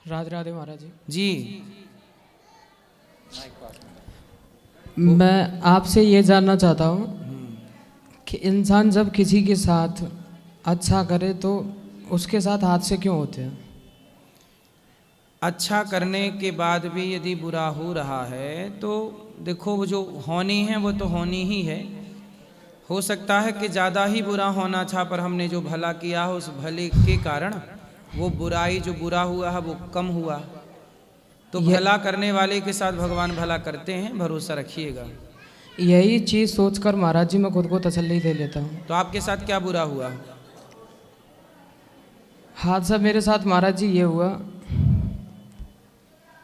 राधे राधे महाराज जी। जी मैं आपसे ये जानना चाहता हूँ कि इंसान जब किसी के साथ अच्छा करे तो उसके साथ हादसे क्यों होते हैं? अच्छा करने के बाद भी यदि बुरा हो रहा है तो देखो, वो जो होनी है वो तो होनी ही है। हो सकता है कि ज़्यादा ही बुरा होना था, पर हमने जो भला किया हो उस भले के कारण वो बुराई जो बुरा हुआ है वो कम हुआ। तो ये- भला करने वाले के साथ भगवान भला करते हैं, भरोसा रखिएगा। यही चीज़ सोचकर महाराज जी मैं खुद को तसल्ली दे लेता हूँ। तो आपके साथ क्या बुरा हुआ? हादसा मेरे साथ महाराज जी ये हुआ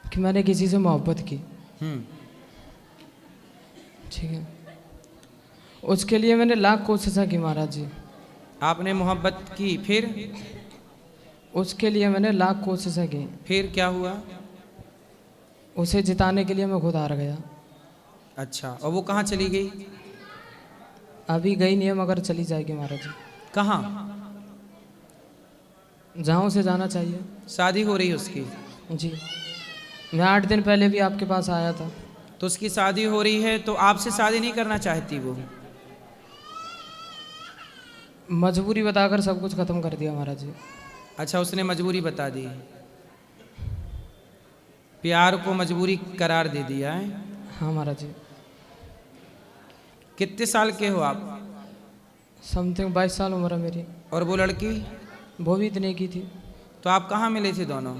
कि मैंने किसी से मोहब्बत की, ठीक है। उसके लिए मैंने लाख कोशिशें की महाराज जी। आपने मोहब्बत की, फिर? उसके लिए मैंने लाख कोशिशें की। फिर क्या हुआ? उसे जिताने के लिए मैं खुद हार गया। अच्छा, और वो कहाँ चली गई? अभी गई नहीं है मगर चली जाएगी महाराज जी, कहाँ? जहाँ उसे जाना चाहिए। शादी हो रही है उसकी? जी, मैं 8 दिन पहले भी आपके पास आया था। तो उसकी शादी हो रही है तो आपसे शादी नहीं करना चाहती वो? मजबूरी बताकर सब कुछ खत्म कर दिया महाराज जी। अच्छा, उसने मजबूरी बता दी, प्यार को मजबूरी करार दे दिया है। हाँ महाराज जी। कितने साल के हो आप? समथिंग 22 साल उम्र है मेरी। और वो लड़की? वो भी इतने की थी। तो आप कहाँ मिले थे दोनों?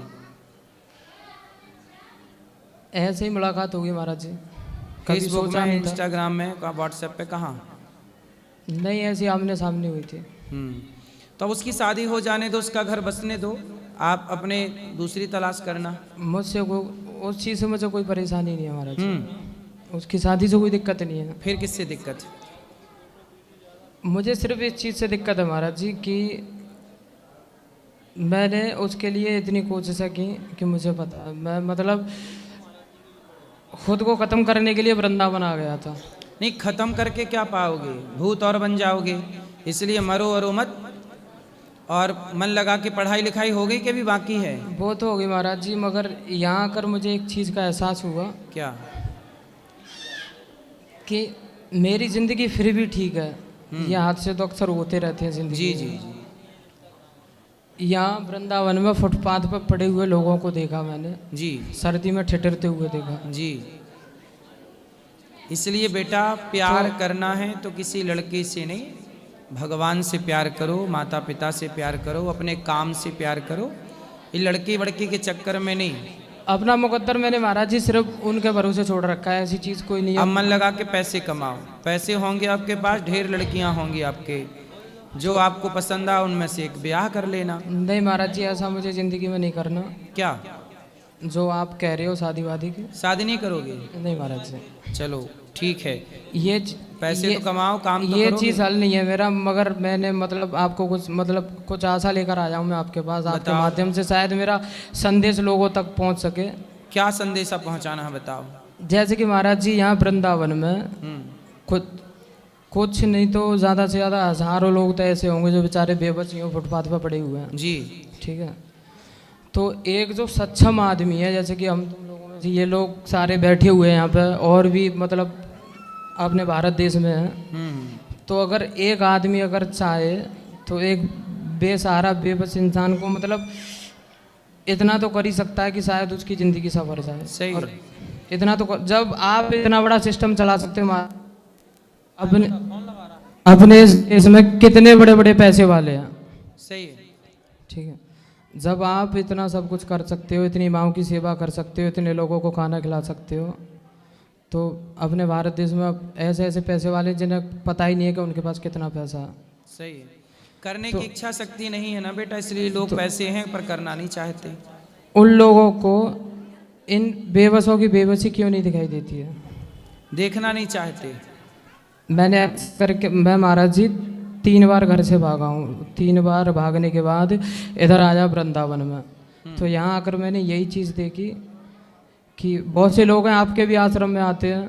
ऐसे ही मुलाकात होगी महाराज जी, कभी फेसबुक सोचा में, नहीं था। इंस्टाग्राम में, व्हाट्सएप पे, कहाँ? नहीं, ऐसी आमने सामने हुई थी। तो अब उसकी शादी हो जाने दो, उसका घर बसने दो, आप अपने दूसरी तलाश करना। मुझसे उस चीज़ से मुझे कोई परेशानी नहीं है महाराज जी। उसकी शादी से कोई दिक्कत नहीं है। फिर किससे दिक्कत? मुझे सिर्फ इस चीज़ से दिक्कत है महाराज जी कि मैंने उसके लिए इतनी कोशिशें की कि मुझे पता, मैं मतलब खुद को ख़त्म करने के लिए वृंदावन आ गया था। नहीं, खत्म करके क्या पाओगे? भूत और बन जाओगे। इसलिए मरो अरो मत, और मन लगा के पढ़ाई लिखाई हो गई कि भी बाकी है? वो तो होगी महाराज जी, मगर यहाँ आकर मुझे एक चीज़ का एहसास हुआ क्या? कि मेरी ज़िंदगी फिर भी ठीक है। ये हादसे तो अक्सर होते रहते हैं ज़िंदगी जी में। जी जी। यहाँ वृंदावन में फुटपाथ पर पड़े हुए लोगों को देखा मैंने, जी सर्दी में ठिठुरते हुए देखा। जी। इसलिए बेटा, प्यार करना है तो किसी लड़के से नहीं, भगवान से प्यार करो, माता पिता से प्यार करो, अपने काम से प्यार करो, ये लड़की वड़की के चक्कर में नहीं। अपना मुकद्दर मैंने महाराज जी सिर्फ उनके भरोसे छोड़ रखा है, ऐसी चीज़ कोई नहीं अब है। मन लगा के पैसे कमाओ, पैसे होंगे आपके पास, ढेर लड़कियां होंगी आपके, जो आपको पसंद आ उनमें से एक ब्याह कर लेना। नहीं महाराज जी, ऐसा मुझे ज़िंदगी में नहीं करना। क्या? जो आप कह रहे हो शादी वादी की, शादी नहीं करोगे? नहीं महाराज जी। चलो ठीक है, ये पैसे ये, तो कमाओ, काम तो ये करोगे। चीज़ हल नहीं है मेरा, मगर मैंने मतलब आपको कुछ आशा लेकर आया हूँ मैं आपके पास। आपके बताओ। माध्यम से शायद मेरा संदेश लोगों तक पहुँच सके। क्या संदेशा पहुंचाना है बताओ। जैसे कि महाराज जी यहाँ वृंदावन में कुछ नहीं तो ज़्यादा से ज़्यादा हज़ारों लोग तो ऐसे होंगे जो बेचारे बेबस यूँ फुटपाथ पर पड़े हुए हैं। जी। ठीक है, तो एक जो सक्षम आदमी है, जैसे कि हम तुम लोगों में से ये लोग सारे बैठे हुए हैं यहाँ पे, और भी मतलब अपने भारत देश में हैं, तो अगर एक आदमी अगर चाहे तो एक बेसहारा बेबस इंसान को मतलब इतना तो कर ही सकता है कि शायद उसकी ज़िंदगी सवर जाए। सही। और इतना तो जब आप इतना बड़ा सिस्टम चला सकते हो, अपने इसमें कितने बड़े बड़े पैसे वाले हैं। सही है। ठीक है, जब आप इतना सब कुछ कर सकते हो, इतनी माँओं की सेवा कर सकते हो, इतने लोगों को खाना खिला सकते हो, तो अपने भारत देश में ऐसे ऐसे पैसे वाले जिन्हें पता ही नहीं है कि उनके पास कितना पैसा है। सही है। करने की इच्छा शक्ति नहीं है ना बेटा, इसलिए लोग पैसे हैं पर करना नहीं चाहते। उन लोगों को इन बेबसों की बेबसी क्यों नहीं दिखाई देती है? देखना नहीं चाहते। मैंने करके मैं महाराज जी 3 बार घर से भागा हूँ। 3 बार भागने के बाद इधर आया वृंदावन में, तो यहाँ आकर मैंने यही चीज़ देखी कि बहुत से लोग हैं आपके भी आश्रम में आते हैं,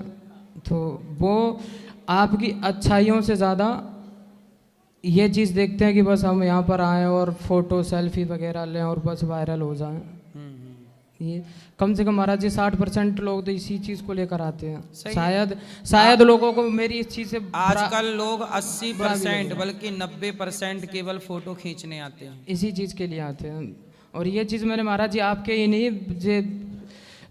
तो वो आपकी अच्छाइयों से ज़्यादा ये चीज़ देखते हैं कि बस हम यहाँ पर आएँ और फोटो सेल्फी वगैरह लें और बस वायरल हो जाएं। ये कम से कम महाराज जी 60% लोग तो इसी चीज को लेकर आते हैं। सही। शायद लोगों को मेरी इस चीज से आजकल लोग 80% बल्कि 90% केवल फोटो खींचने आते हैं। इसी चीज के लिए आते हैं। और ये चीज मैंने महाराज जी आपके ही नहीं, जो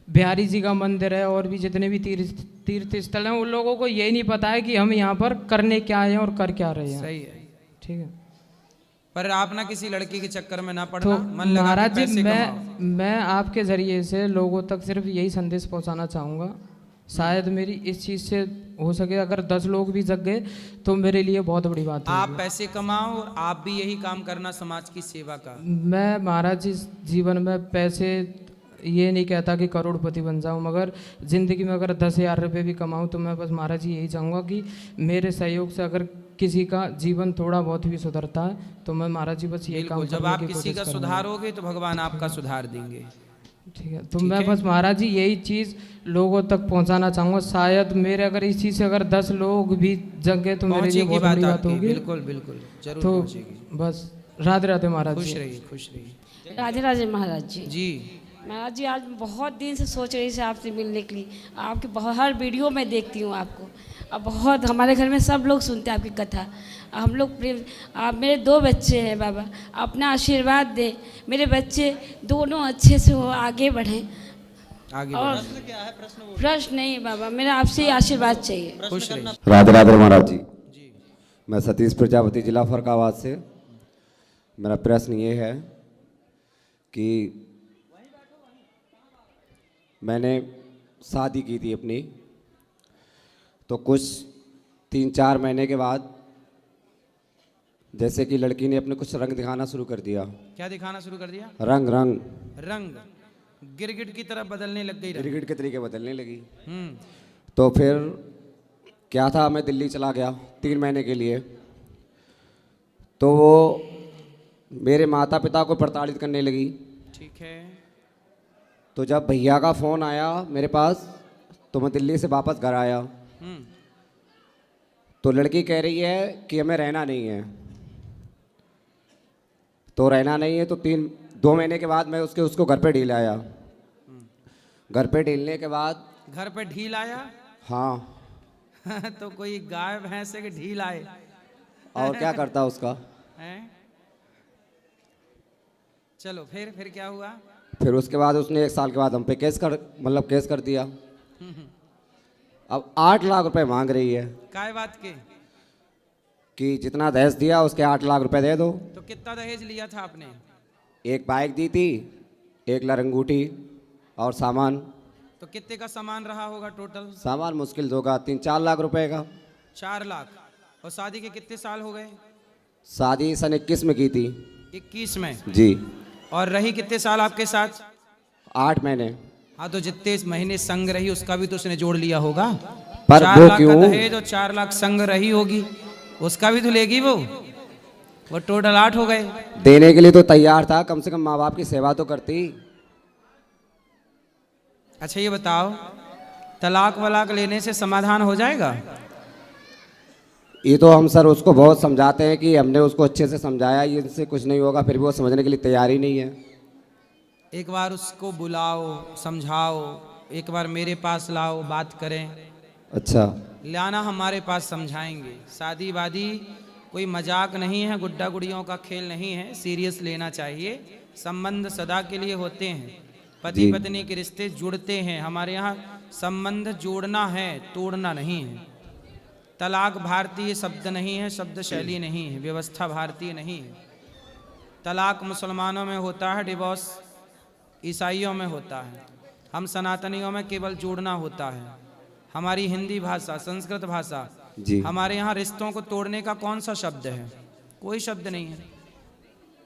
बिहारी जी का मंदिर है और भी जितने भी तीर्थ स्थल हैं उन लोगों को यही नहीं पता है कि हम यहाँ पर करने क्या आए हैं और कर क्या रहे हैं। सही है। ठीक है, पर आप ना किसी लड़की के चक्कर में ना तो पड़ना, मन लगा के महाराज जी पैसे कमाओ। मैं आपके जरिए से लोगों तक सिर्फ यही संदेश पहुंचाना चाहूँगा। शायद मेरी इस चीज़ से हो सके अगर 10 लोग भी जग गए तो मेरे लिए बहुत बड़ी बात है। आप पैसे कमाओ और आप भी यही काम करना समाज की सेवा का। मैं महाराज जी जीवन में पैसे ये नहीं कहता कि करोड़पति बन जाऊं, मगर ज़िंदगी में अगर 10,000 रुपये भी कमाऊं तो मैं बस महाराज जी यही चाहूँगा कि मेरे सहयोग से अगर किसी का जीवन थोड़ा बहुत भी सुधरता है तो मैं महाराज जी बस यही काम बिल्कुल, जब करने आप की किसी कोशिश का करूंगा। सुधारोगे तो भगवान आपका सुधार देंगे। ठीक है, तो मैं बस महाराज जी यही चीज़ लोगों तक पहुंचाना चाहूँगा। शायद मेरे अगर इस चीज़ से अगर 10 लोग भी जगे तो मेरे लिए बहुत बड़ी बात होगी। बिल्कुल बिल्कुल जरूर तो पहुंचेगी। बस राधे राधे महाराज खुश जी। रहिए, खुश रहिए। राधे राधे महाराज जी। जी महाराज जी आज बहुत दिन से सोच रही थी आपसे मिलने के लिए। आपके बहुत हर वीडियो में देखती हूँ आपको। अब बहुत हमारे घर में सब लोग सुनते हैं आपकी कथा। हम लोग प्रेम, आप मेरे 2 बच्चे हैं बाबा, अपना आशीर्वाद दें मेरे बच्चे दोनों अच्छे से हो, आगे बढ़ें। आगे और बढ़ो। प्रश्न नहीं बाबा, मेरा आपसे ही आशीर्वाद चाहिए। खुश रहिए। राधे राधे महाराज जी। जी मैं सतीश प्रजापति, जिला फरकाबाद से। मेरा प्रश्न ये है कि मैंने शादी की थी अपनी, तो कुछ 3-4 महीने के बाद जैसे कि लड़की ने अपने कुछ रंग दिखाना शुरू कर दिया। क्या दिखाना शुरू कर दिया? रंग रंग रंग गिरगिट की तरह बदलने लग गई। गिरगिट के तरीके बदलने लगी। हम्म, तो फिर क्या था, मैं दिल्ली चला गया 3 महीने के लिए। तो वो मेरे माता पिता को प्रताड़ित करने लगी। ठीक है। तो जब भैया का फ़ोन आया मेरे पास तो मैं दिल्ली से वापस घर आया। तो लड़की कह रही है कि हमें रहना नहीं है। तो रहना नहीं है तो 2 महीने के बाद मैं उसको घर पे ढील आया। घर पे ढीलने के बाद घर पे ढील आया? हाँ। तो कोई गाय भैंस के ढील आए और क्या करता उसका। हैं? चलो फिर क्या हुआ? फिर उसके बाद उसने 1 साल के बाद हम पे केस कर दिया। अब 8 लाख रुपए मांग रही है काय बात के? कि जितना दहेज दिया उसके 8 लाख रुपए दे दो। तो कितना दहेज लिया था आपने? 1 बाइक दी थी, 1 लरंगूठी और सामान। तो कितने का सामान रहा होगा टोटल? सामान मुश्किल होगा 3-4 लाख रुपए का। 4 लाख। और शादी के कितने साल हो गए? शादी सन 21 में की थी। 21 में? जी। और रही कितने साल आपके साथ? 8 महीने। हाँ, तो जितने महीने संग रही उसका भी तो उसने जोड़ लिया होगा। पर 4 वो लाख क्यों? का दहेज और 4 लाख संग रही होगी, उसका भी तो लेगी वो टोटल 8 हो गए। देने के लिए तो तैयार था, कम से कम माँ बाप की सेवा तो करती। अच्छा ये बताओ, तलाक वलाक लेने से समाधान हो जाएगा? ये तो हम सर उसको बहुत समझाते हैं कि हमने उसको अच्छे से समझाया, ये इनसे कुछ नहीं होगा, फिर भी वो समझने के लिए तैयार ही नहीं है। एक बार उसको बुलाओ, समझाओ, एक बार मेरे पास लाओ, बात करें। अच्छा। लाना हमारे पास, समझाएंगे। शादी वादी कोई मजाक नहीं है, गुड्डा गुड़ियों का खेल नहीं है, सीरियस लेना चाहिए। संबंध सदा के लिए होते हैं, पति पत्नी के रिश्ते जुड़ते हैं। हमारे यहाँ संबंध जोड़ना है, तोड़ना नहीं है। तलाक भारतीय शब्द नहीं है, शब्द शैली नहीं है, व्यवस्था भारतीय नहीं है। तलाक मुसलमानों में होता है, डिवोर्स ईसाइयों में होता है। हम सनातनियों में केवल जोड़ना होता है। हमारी हिंदी भाषा, संस्कृत भाषा, हमारे यहाँ रिश्तों को तोड़ने का कौन सा शब्द है? कोई शब्द नहीं है।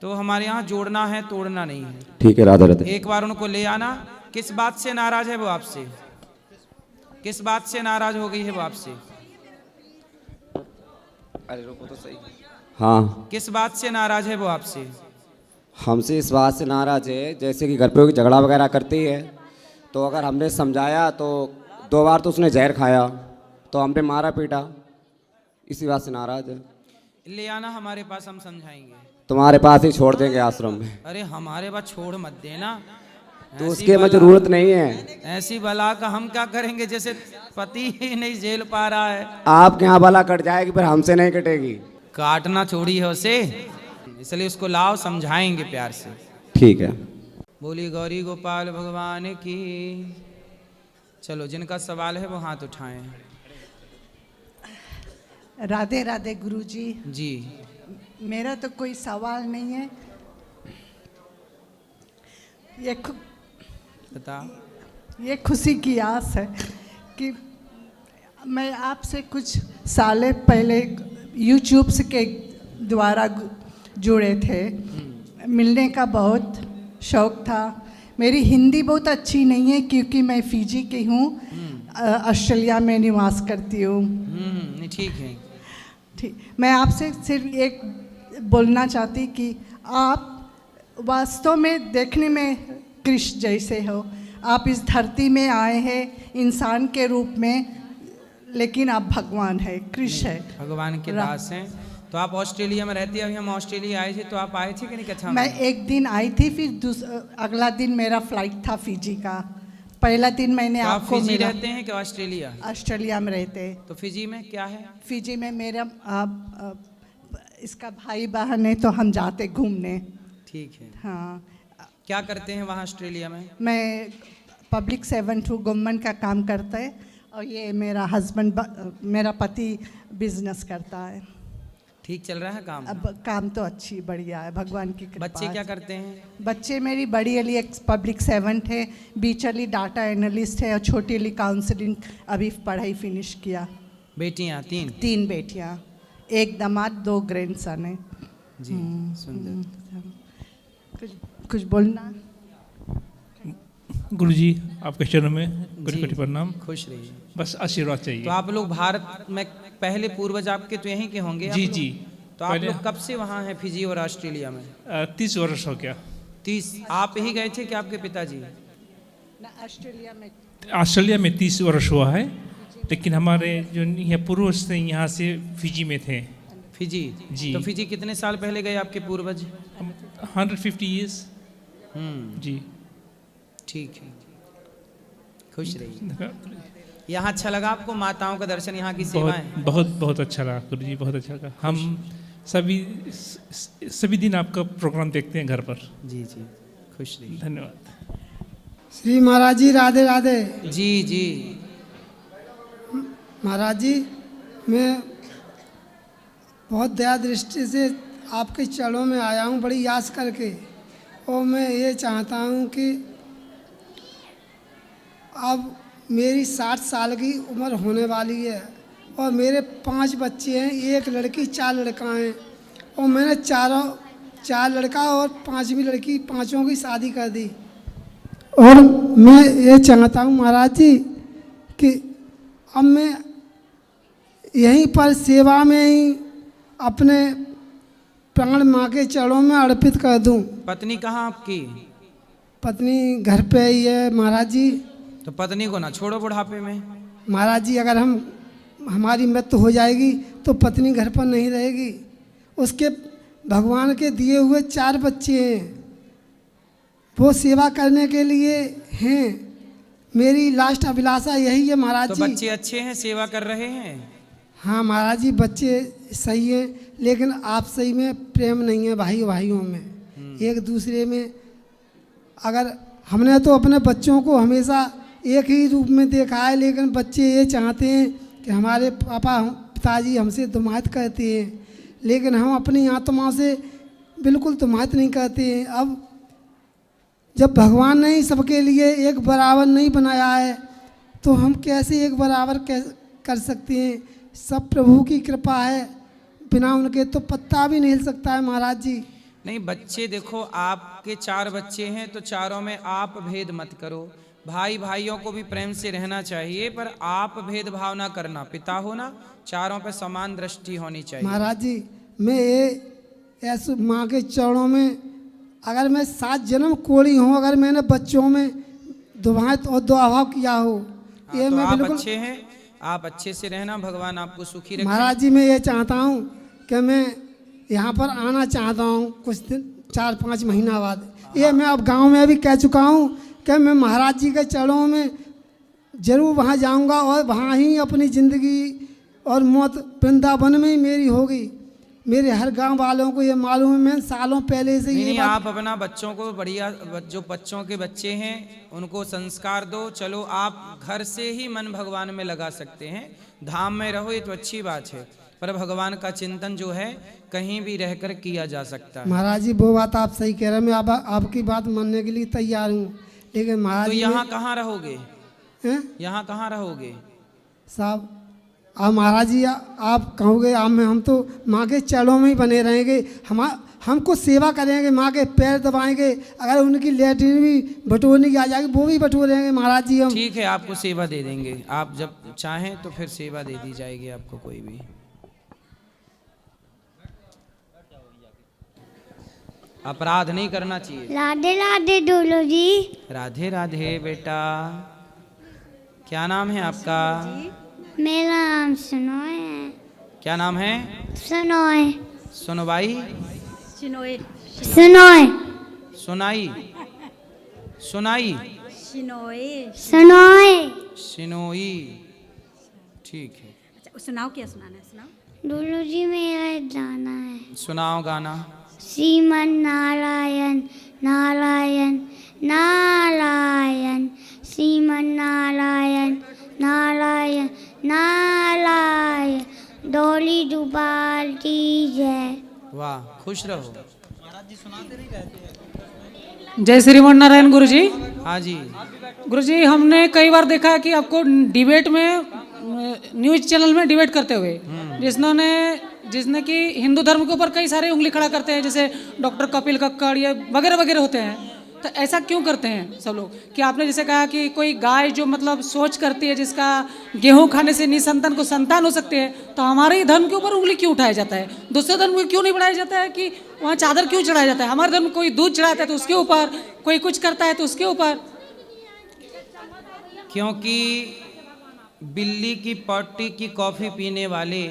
तो हमारे यहाँ जोड़ना है, तोड़ना नहीं है। ठीक है, राधे राधे। एक बार उनको ले आना। किस बात से नाराज है वो आपसे? किस बात से नाराज हो गई है वो आपसे? अरे रुको तो सही। हाँ। किस बात से नाराज है वो आपसे? हमसे इस बात से नाराज है जैसे कि घर पे कोई झगड़ा वगैरह करती है तो अगर हमने समझाया तो 2 बार तो उसने जहर खाया तो हम पे मारा पीटा, इसी बात से नाराज है। ले आना हमारे पास, हम समझाएंगे। तुम्हारे पास ही छोड़ देंगे आश्रम में। अरे हमारे पास छोड़ मत देना, तो उसकी हमें ज़रूरत नहीं है। ऐसी बला का हम क्या करेंगे, जैसे पति ही नहीं झेल पा रहा है। आपके यहाँ बला कट जाएगी पर हमसे नहीं कटेगी। काटना छोड़ी है उसे, इसलिए उसको लाओ, समझाएंगे प्यार से। ठीक है। बोली गौरी गोपाल भगवान की। चलो, जिनका सवाल है वो हाथ उठाएं। राधे राधे गुरुजी। जी, मेरा तो कोई सवाल नहीं है। बता। ये खुशी की आस है कि मैं आपसे कुछ साल पहले यूट्यूब के द्वारा जुड़े थे। मिलने का बहुत शौक़ था। मेरी हिंदी बहुत अच्छी नहीं है क्योंकि मैं फिजी की हूँ, ऑस्ट्रेलिया में निवास करती हूँ। नहीं, ठीक है। ठीक, मैं आपसे सिर्फ एक बोलना चाहती कि आप वास्तव में देखने में कृष्ण जैसे हो। आप इस धरती में आए हैं इंसान के रूप में, लेकिन आप भगवान है, कृष्ण है, भगवान के दास हैं। तो आप ऑस्ट्रेलिया में रहती है। अभी हम ऑस्ट्रेलिया आए थे, तो आप आए थे कि नहीं कक्षा में? मैं एक दिन आई थी, फिर अगला दिन मेरा फ्लाइट था फिजी का। पहला दिन मैंने तो आपको आप फिजी मिला। रहते हैं कि ऑस्ट्रेलिया? ऑस्ट्रेलिया में रहते हैं। तो फिजी में क्या है? फिजी में मेरा इसका भाई बहन है, तो हम जाते घूमने। ठीक है। हाँ, क्या करते हैं वहाँ ऑस्ट्रेलिया में? मैं पब्लिक सर्वेंट हूँ, गवर्नमेंट का काम करता है। और ये मेरा हस्बैंड, मेरा पति बिजनेस करता है। ठीक चल रहा है काम? अब काम तो अच्छी बढ़िया है, भगवान की कृपा। बच्चे क्या करते हैं? बच्चे, मेरी बड़ी अली एक पब्लिक सर्वेंट है, बीच अली डाटा एनालिस्ट है, और छोटी अली काउंसलिंग अभी पढ़ाई फिनिश किया। बेटियाँ? 3? 3 बेटियाँ, एक दामाद, 2 ग्रैंडसन है। जी, सुंदर। कुछ बोलना? गुरुजी, आपके चरणों में कोटि कोटि प्रणाम। खुश रहिए। बस आशीर्वाद चाहिए। तो आप लोग भारत में पहले पूर्वज आपके तो यहीं के होंगे? जी जी। तो आप लोग कब से वहाँ हैं फिजी और ऑस्ट्रेलिया में? 30 वर्ष हो गया। 30? आप ही गए थे कि आपके पिताजी? ऑस्ट्रेलिया में 30 वर्ष हुआ है, लेकिन हमारे जो यहाँ पूर्वज थे यहाँ से फिजी में थे। फिजी? जी। तो फिजी कितने साल पहले गए आपके पूर्वज? 150 ईयर्स। जी, ठीक है। खुश रहिए। यहाँ अच्छा लगा आपको? माताओं का दर्शन, यहाँ की सेवाएं? बहुत बहुत अच्छा लगा गुरुजी, बहुत अच्छा लगा। हम सभी दिन आपका प्रोग्राम देखते हैं घर पर। जी जी, खुश रहिए। धन्यवाद। श्री महाराज जी, राधे राधे। जी जी। महाराज जी, मैं बहुत दया दृष्टि से आपके चरणों में आया हूँ, बड़ी यास करके। और मैं ये चाहता हूँ कि अब मेरी 60 साल की उम्र होने वाली है और मेरे 5 बच्चे हैं, 1 लड़की 4 लड़का हैं। और मैंने 4 लड़का और 5वीं लड़की, 5ओं की शादी कर दी। और मैं ये चाहता हूँ महाराज जी कि अब मैं यहीं पर सेवा में ही अपने प्राण माँ के चरणों में अर्पित कर दूँ। पत्नी कहाँ आपकी? पत्नी घर पे ही है महाराज जी। तो पत्नी को ना छोड़ो बुढ़ापे में। महाराज जी, अगर हमारी मृत्यु हो जाएगी तो पत्नी घर पर नहीं रहेगी। उसके भगवान के दिए हुए 4 बच्चे हैं, वो सेवा करने के लिए हैं। मेरी लास्ट अभिलाषा यही है महाराज तो जी। बच्चे अच्छे हैं, सेवा कर रहे हैं? हाँ महाराज जी, बच्चे सही हैं, लेकिन आपसे ही में प्रेम नहीं है भाइयों में, एक दूसरे में। अगर हमने तो अपने बच्चों को हमेशा एक ही रूप में देखा है, लेकिन बच्चे ये चाहते हैं कि हमारे पिताजी हमसे तुमायत करते हैं, लेकिन हम अपनी आत्मा से बिल्कुल तुमायत नहीं करते हैं। अब जब भगवान ने ही सबके लिए एक बराबर नहीं बनाया है, तो हम कैसे एक बराबर कर सकते हैं? सब प्रभु की कृपा है, बिना उनके तो पत्ता भी नहीं हिल सकता है महाराज जी। नहीं, बच्चे देखो, आपके 4 बच्चे हैं तो चारों में आप भेद मत करो। भाइयों को भी प्रेम से रहना चाहिए, पर आप भेदभाव ना करना। पिता हो ना, चारों पे समान दृष्टि होनी चाहिए। महाराज जी, मैं ये ऐसे माँ के चरणों में, अगर मैं 7 जन्म कोड़ी हूँ, अगर मैंने बच्चों में दुभात और दुआभाव किया हो, ये तो मैं आप बिल्कुल। अच्छे हैं, आप अच्छे से रहना, भगवान आपको सुखी रखे। महाराज जी, मैं ये चाहता हूँ कि मैं यहाँ पर आना चाहता हूँ कुछ दिन, 4-5 महीना बाद। ये मैं अब गांव में भी कह चुका हूँ कि मैं महाराज जी के चरणों में ज़रूर वहाँ जाऊँगा और वहाँ ही अपनी ज़िंदगी और मौत वृंदावन में ही मेरी होगी। मेरे हर गांव वालों को ये मालूम है, मैं सालों पहले से नहीं, ये आप अपना बच्चों को बढ़िया, जो बच्चों के बच्चे हैं उनको संस्कार दो। चलो आप घर से ही मन भगवान में लगा सकते हैं, धाम में रहो ये तो अच्छी बात है, पर भगवान का चिंतन जो है कहीं भी रहकर किया जा सकता है। महाराज जी वो बात आप सही कह रहे हैं, मैं आपकी बात मानने के लिए तैयार हूँ, लेकिन महाराज तो जी यहाँ कहाँ रहोगे? हैं यहाँ कहाँ रहोगे साहब? अब महाराज जी आप कहोगे हम तो माँ के चरणों में ही बने रहेंगे, हमको सेवा करेंगे, माँ के पैर दबाएंगे, अगर उनकी लेटरिन भी बटोरने की आ जाएगी वो भी बटोरेंगे महाराज जी हम। ठीक है, आपको सेवा दे देंगे, आप जब चाहें तो फिर सेवा दे दी जाएगी आपको। कोई भी अपराध नहीं करना चाहिए। राधे राधे डोलो जी। राधे राधे बेटा, क्या नाम है आपका? मेरा नाम सुनोय है। क्या नाम है? सुनोय। सुनवाई, सुनोय, सुनोय, सुनाई, सुनाई, सुनोय, सुनोय, सिनोई। ठीक है, अच्छा सुनाओ, क्या सुनाना है? सुनाओ। डोलो जी मेरा एक गाना है। सुनाओ गाना। श्रीमन नारायण नारायण नारायण, श्रीमन नारायण नारायण नारायण, डोली डुबाल की जय। वाह, खुश रहो। जय श्रीमन नारायण गुरु जी। हाँ जी गुरु जी, हमने कई बार देखा है कि आपको डिबेट में, न्यूज चैनल में डिबेट करते हुए, जिसने कि हिंदू धर्म के ऊपर कई सारे उंगली खड़ा करते हैं, जैसे डॉक्टर कपिल कक्कड़ ये वगैरह वगैरह होते हैं, तो ऐसा क्यों करते हैं सब लोग? कि आपने जैसे कहा कि कोई गाय जो मतलब सोच करती है, जिसका गेहूं खाने से निसंतान को संतान हो सकते हैं, तो हमारे ही धर्म के ऊपर उंगली क्यों उठाया जाता है? दूसरे धर्म को क्यों नहीं बढ़ाया जाता है कि वहाँ चादर क्यों चढ़ाया जाता है? हमारे धर्म कोई दूध चढ़ाता है तो उसके ऊपर, कोई कुछ करता है तो उसके ऊपर। क्योंकि बिल्ली की पट्टी की कॉफी पीने वाले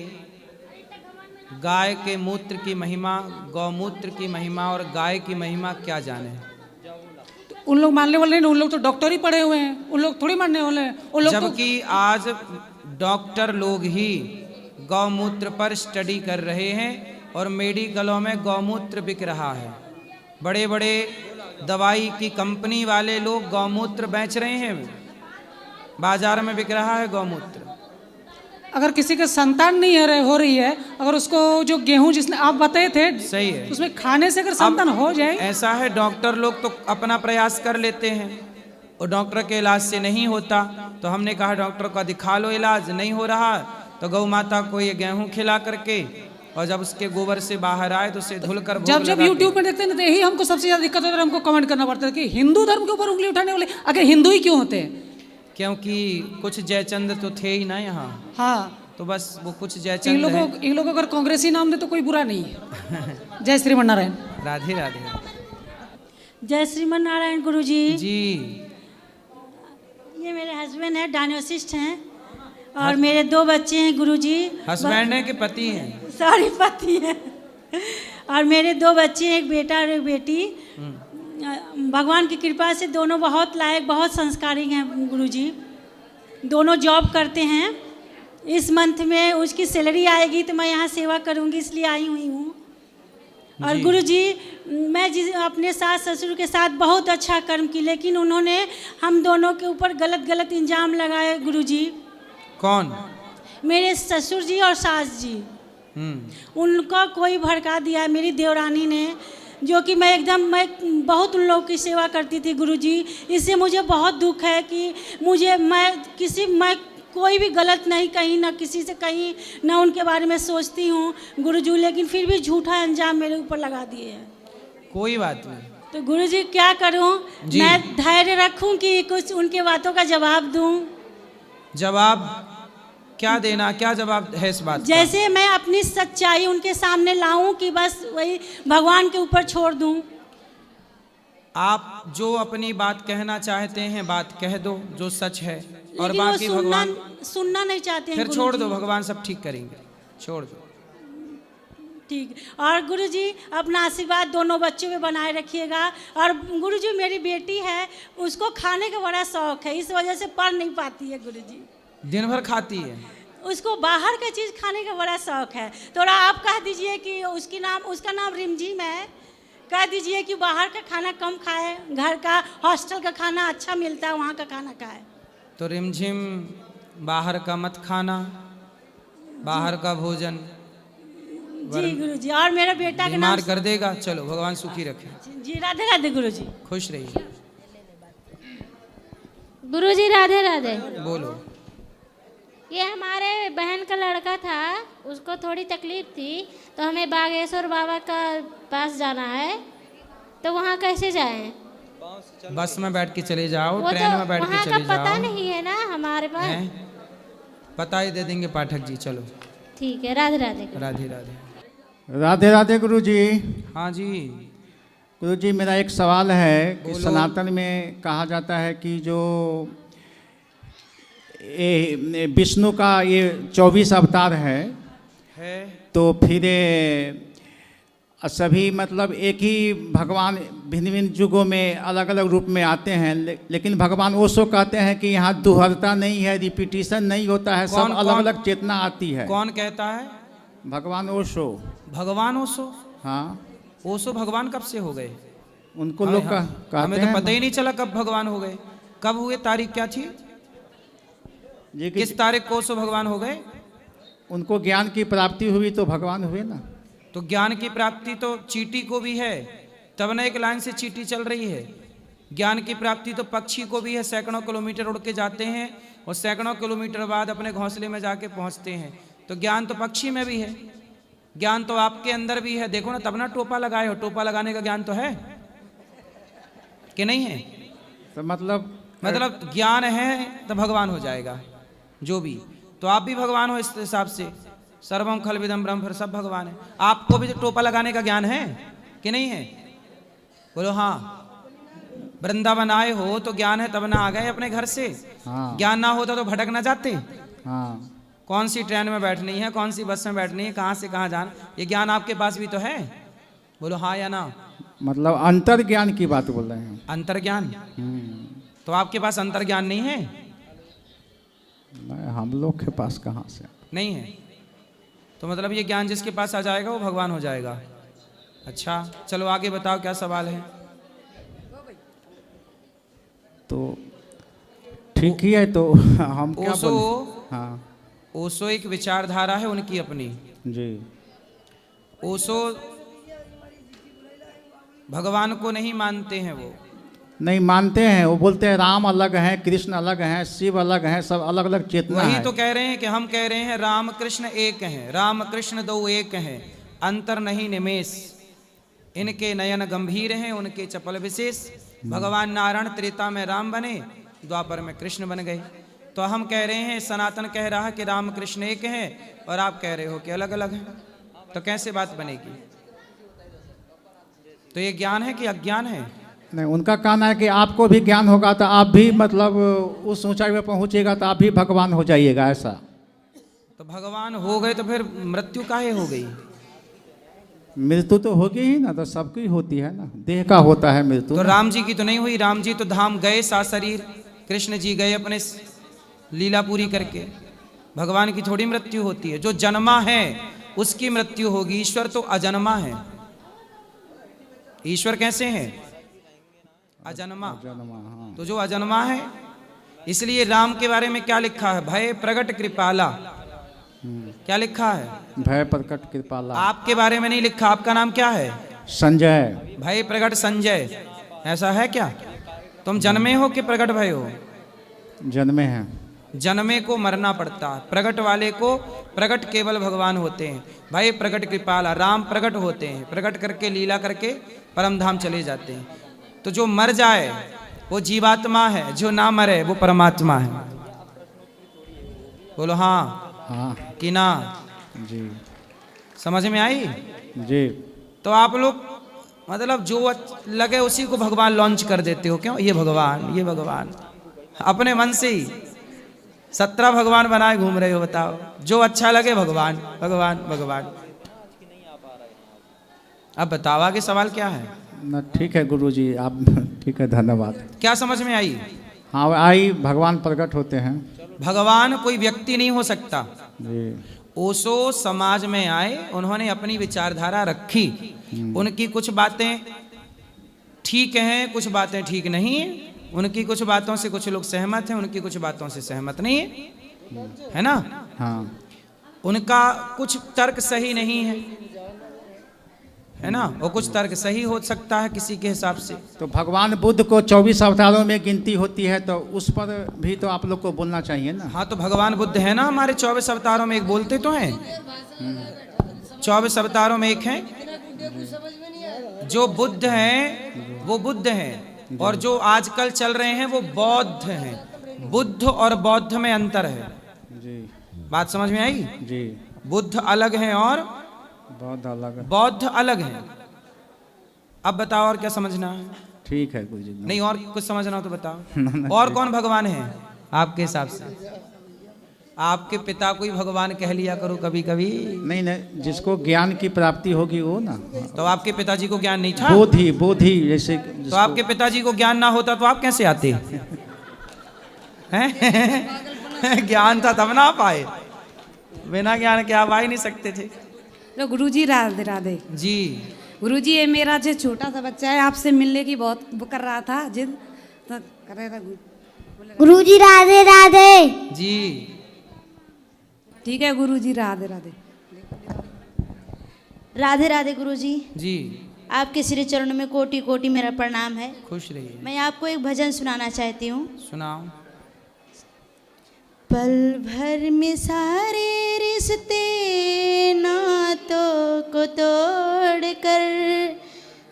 गाय के मूत्र की महिमा, गौमूत्र की महिमा और गाय की महिमा क्या जाने। उन लोग मानने वाले नहीं, उन लोग तो डॉक्टर ही पढ़े हुए हैं, उन लोग थोड़ी मानने वाले हैं। उन लोग जबकि आज डॉक्टर लोग ही गौमूत्र पर स्टडी कर रहे हैं और मेडिकलों में गौमूत्र बिक रहा है। बड़े बड़े दवाई की कंपनी वाले लोग गौमूत्र बेच रहे हैं, बाजार में बिक रहा है गौमूत्र। अगर किसी के संतान नहीं हो रही है, अगर उसको जो गेहूं जिसने आप बताए थे सही है, उसमें खाने से अगर संतान हो जाए। ऐसा है, डॉक्टर लोग तो अपना प्रयास कर लेते हैं और डॉक्टर के इलाज से नहीं होता, तो हमने कहा डॉक्टर का दिखा लो, इलाज नहीं हो रहा तो गौ माता को ये गेहूं खिला करके, और जब उसके गोबर से बाहर आए तो उसे धुलकर जब यूट्यूब में देखते हैं तो यही हमको सबसे ज्यादा दिक्कत होता है, हमको कमेंट करना पड़ता है कि हिंदू धर्म के ऊपर उंगली उठाने वाले आखिर हिंदू ही क्यों होते हैं? क्योंकि कुछ जयचंद तो थे ही ना यहाँ। हाँ, तो बस वो कुछ जयचंद इन लोगों को अगर कांग्रेसी नाम दे तो कोई बुरा नहीं है। जय श्रीमन नारायण। राधे राधे। जय श्रीमन नारायण गुरु जी। जी, ये मेरे हस्बैंड है, डायग्नोसिस्ट हैं, और मेरे 2 बच्चे हैं गुरु जी। हस्बैंड है कि पति हैं? सॉरी, पति हैं। और मेरे 2 बच्चे, एक बेटा और एक बेटी। भगवान की कृपा से दोनों बहुत लायक, बहुत संस्कारी हैं गुरु जी। दोनों जॉब करते हैं। इस मंथ में उसकी सैलरी आएगी तो मैं यहाँ सेवा करूँगी, इसलिए आई हुई हूँ। और गुरु जी, मैं अपने सास ससुर के साथ बहुत अच्छा कर्म की, लेकिन उन्होंने हम दोनों के ऊपर गलत इल्जाम लगाए गुरु जी। कौन? मेरे ससुर जी और सास जी। उनका कोई भड़का दिया है मेरी देवरानी ने, जो कि मैं बहुत उन लोगों की सेवा करती थी गुरु जी। इससे मुझे बहुत दुख है कि मैं कोई भी गलत नहीं कहीं, ना किसी से कहीं, ना उनके बारे में सोचती हूँ गुरु जी, लेकिन फिर भी झूठा अंजाम मेरे ऊपर लगा दिए हैं। कोई बात नहीं, तो गुरु जी क्या करूँ? मैं धैर्य रखूँ कि कुछ उनके बातों का जवाब दूँ? जवाब क्या देना, क्या जवाब है इस बात? जैसे मैं अपनी सच्चाई उनके सामने लाऊं कि बस वही भगवान के ऊपर छोड़ दूं। आप जो अपनी बात कहना चाहते हैं बात कह दो, जो सच है, और लेकिन बाकी सुनना नहीं चाहते हैं। फिर छोड़ दो, भगवान सब ठीक करेंगे, छोड़ दो। ठीक। और गुरुजी अपना आशीर्वाद दोनों बच्चों पे बनाए रखिएगा। और गुरुजी मेरी बेटी है, उसको खाने का बड़ा शौक है, इस वजह से पढ़ नहीं पाती है गुरुजी। दिन भर खाती है? उसको बाहर का चीज़ खाने का बड़ा शौक है। थोड़ा आप कह दीजिए कि उसका नाम रिमझिम है, कह दीजिए कि बाहर का खाना कम खाए, घर का हॉस्टल का खाना अच्छा मिलता है, वहाँ का खाना खाए। तो रिमझिम बाहर का मत खाना, बाहर का भोजन जी गुरुजी। और मेरा बेटा का बीमार नाम कर देगा। चलो भगवान सुखी रखे। जी राधे राधे गुरुजी। खुश रहिए। गुरुजी राधे राधे। बोलो। ये हमारे बहन का लड़का था, उसको थोड़ी तकलीफ थी, तो हमें बागेश्वर बाबा का पास जाना है, तो वहाँ कैसे जाएं? बस में बैठ के चले जाओ, वो ट्रेन तो में बैठ के वहाँ चले का पता जाओ। नहीं है ना हमारे पास। पता ही दे देंगे पाठक जी। चलो ठीक है, राधे राधे। राधे राधे। राधे राधे गुरुजी। हाँ जी गुरुजी, मेरा एक सवाल है कि बोलो। सनातन में कहा जाता है कि जो ये विष्णु का ये 24 अवतार है, तो फिर सभी मतलब एक ही भगवान भिन्न भिन्न युगों में अलग अलग रूप में आते हैं, लेकिन भगवान ओशो कहते हैं कि यहाँ दुहरता नहीं है, रिपीटिशन नहीं होता है, सब अलग अलग चेतना आती है। कौन कहता है? भगवान ओशो। भगवान ओशो? हाँ। ओशो भगवान कब से हो गए? उनको लोग कहते हमें तो पता ही नहीं चला कब भगवान हो गए। कब हुए? तारीख क्या थी? किस तारीख को ओशो भगवान हो गए? उनको ज्ञान की प्राप्ति हुई तो भगवान हुए ना। तो ज्ञान की प्राप्ति तो चींटी को भी है, तब ना एक लाइन से चींटी चल रही है। ज्ञान की प्राप्ति तो पक्षी को भी है, सैकड़ों किलोमीटर उड़ के जाते हैं और सैकड़ों किलोमीटर बाद अपने घोंसले में जाके पहुंचते हैं। तो ज्ञान तो पक्षी में भी है, ज्ञान तो आपके अंदर भी है। देखो ना, तब ना टोपा लगाए हो, टोपा लगाने का ज्ञान तो है कि नहीं है? तो मतलब ज्ञान है तो भगवान हो जाएगा जो भी। तो आप भी भगवान हो इस हिसाब से। सर्वम खलविदम ब्रह्म, फिर सब भगवान है। आपको भी तो टोपा लगाने का ज्ञान है कि नहीं है? बोलो हाँ। वृंदावन आए हो तो ज्ञान है, तब ना आ गए अपने घर से। हाँ। ज्ञान ना होता तो भटक ना जाते। हाँ। कौन सी ट्रेन में बैठनी है, कौन सी बस में बैठनी है, कहाँ से कहाँ जाना, ये ज्ञान आपके पास भी तो है। बोलो हाँ या ना। मतलब अंतर ज्ञान की बात बोल रहे हैं। अंतर ज्ञान? तो आपके पास अंतर ज्ञान नहीं है? हम लोग के पास कहाँ से नहीं है। तो मतलब ये ज्ञान जिसके पास आ जाएगा वो भगवान हो जाएगा। अच्छा चलो आगे बताओ, क्या सवाल है? तो ठीक ही है। तो हम क्या ओशो, बोले? हाँ। ओशो एक विचारधारा है उनकी अपनी। जी। ओशो भगवान को नहीं मानते हैं, वो नहीं मानते हैं। वो बोलते हैं राम अलग हैं, कृष्ण अलग हैं, शिव अलग हैं, सब अलग अलग चेतना है। वही तो कह रहे हैं कि हम कह रहे हैं राम कृष्ण एक हैं, राम कृष्ण दो एक हैं, अंतर नहीं निमेष। इनके नयन गंभीर हैं, उनके चपल विशेष। भगवान नारायण त्रेता में राम बने, द्वापर में कृष्ण बन गए। तो हम कह रहे हैं, सनातन कह रहा है कि राम कृष्ण एक हैं और आप कह रहे हो कि अलग अलग हैं। तो कैसे बात बनेगी? तो ये ज्ञान है कि अज्ञान है? नहीं, उनका कहना है कि आपको भी ज्ञान होगा तो आप भी मतलब उस ऊंचाई पे पहुंचेगा तो आप भी भगवान हो जाइएगा, ऐसा। तो भगवान हो गए तो फिर मृत्यु काहे हो गई? मृत्यु तो होगी ही ना, तो सबकी होती है ना, देह का होता है मृत्यु। तो राम जी की तो नहीं हुई? राम जी तो धाम गए साशरीर, कृष्ण जी गए अपने लीला पूरी करके। भगवान की थोड़ी मृत्यु होती है, जो जन्मा है उसकी मृत्यु होगी। ईश्वर तो अजन्मा है। ईश्वर कैसे है? अजन्मा। हाँ। तो जो अजन्मा है, इसलिए राम के बारे में क्या लिखा है? भय प्रगट कृपाला। क्या लिखा है? भय प्रकट कृपाला। आपके बारे में नहीं लिखा। आपका नाम क्या है? संजय। भय प्रगट संजय, ऐसा है क्या? तुम जन्मे हो कि प्रगट भय हो? जन्मे हैं। जन्मे को मरना पड़ता है, प्रगट वाले को प्रगट केवल भगवान होते हैं। भाई प्रगट कृपाला, राम प्रगट होते हैं, प्रगट करके लीला करके परम धाम चले जाते हैं। तो जो मर जाए वो जीवात्मा है, जो ना मरे वो परमात्मा है। बोलो हाँ। हाँ कि ना? जी। समझ में आई? जी। तो आप लोग मतलब जो लगे उसी को भगवान लॉन्च कर देते हो। क्यों? ये भगवान, ये भगवान, अपने मन से ही 17 भगवान बनाए घूम रहे हो। बताओ, जो अच्छा लगे भगवान भगवान भगवान। अब बताओ आगे सवाल क्या है? ना ठीक है गुरुजी, आप ठीक है, धन्यवाद। क्या समझ में आई? हाँ आई, भगवान प्रकट होते हैं। भगवान कोई व्यक्ति नहीं हो सकता। जी। ओशो समाज में आए, उन्होंने अपनी विचारधारा रखी, उनकी कुछ बातें ठीक हैं, कुछ बातें ठीक नहीं है, उनकी कुछ बातों से कुछ लोग सहमत हैं, उनकी कुछ बातों से सहमत नहीं है ना? हाँ। उनका कुछ तर्क सही नहीं है ना? वो कुछ तर्क सही हो सकता है किसी के हिसाब से। तो भगवान बुद्ध को 24 अवतारों में गिनती होती है, तो उस पर भी तो आप लोग को बोलना चाहिए ना। हाँ, तो भगवान बुद्ध है ना हमारे 24 अवतारों में, एक बोलते तो हैं 24 अवतारों में एक हैं। जो बुद्ध हैं वो बुद्ध हैं, और जो आजकल चल रहे हैं वो बौद्ध हैं। बुद्ध और बौद्ध में अंतर है। जी। बात समझ में आई? जी। बुद्ध अलग हैं और बौद्ध अलग हैं। अब बताओ और क्या समझना है? ठीक है गुरुजी। नहीं और कुछ समझना हो तो बताओ। और कौन भगवान है आपके हिसाब से? आपके पिता को ही भगवान कह लिया करो कभी कभी। नहीं नहीं, जिसको ज्ञान की प्राप्ति होगी वो ना। तो आपके पिताजी को ज्ञान नहीं था? बोधि जैसे। तो आपके पिताजी को ज्ञान ना होता तो आप कैसे आते हैं? ज्ञान था तब ना आप आए, बिना ज्ञान के आप आ ही नहीं सकते थे। तो गुरुजी राधे राधे जी। गुरुजी ये मेरा जो छोटा सा बच्चा है, आपसे मिलने की बहुत वो कर रहा था, जिद तो कर रहा था। गुरुजी राधे राधे। जी ठीक है गुरुजी राधे राधे। राधे राधे गुरुजी। जी। आपके श्री चरणों में कोटि कोटि मेरा प्रणाम है। खुश रहिए। मैं आपको एक भजन सुनाना चाहती हूँ। सुनाओ। पल भर में सारे रिश्ते नातों को तोड़ कर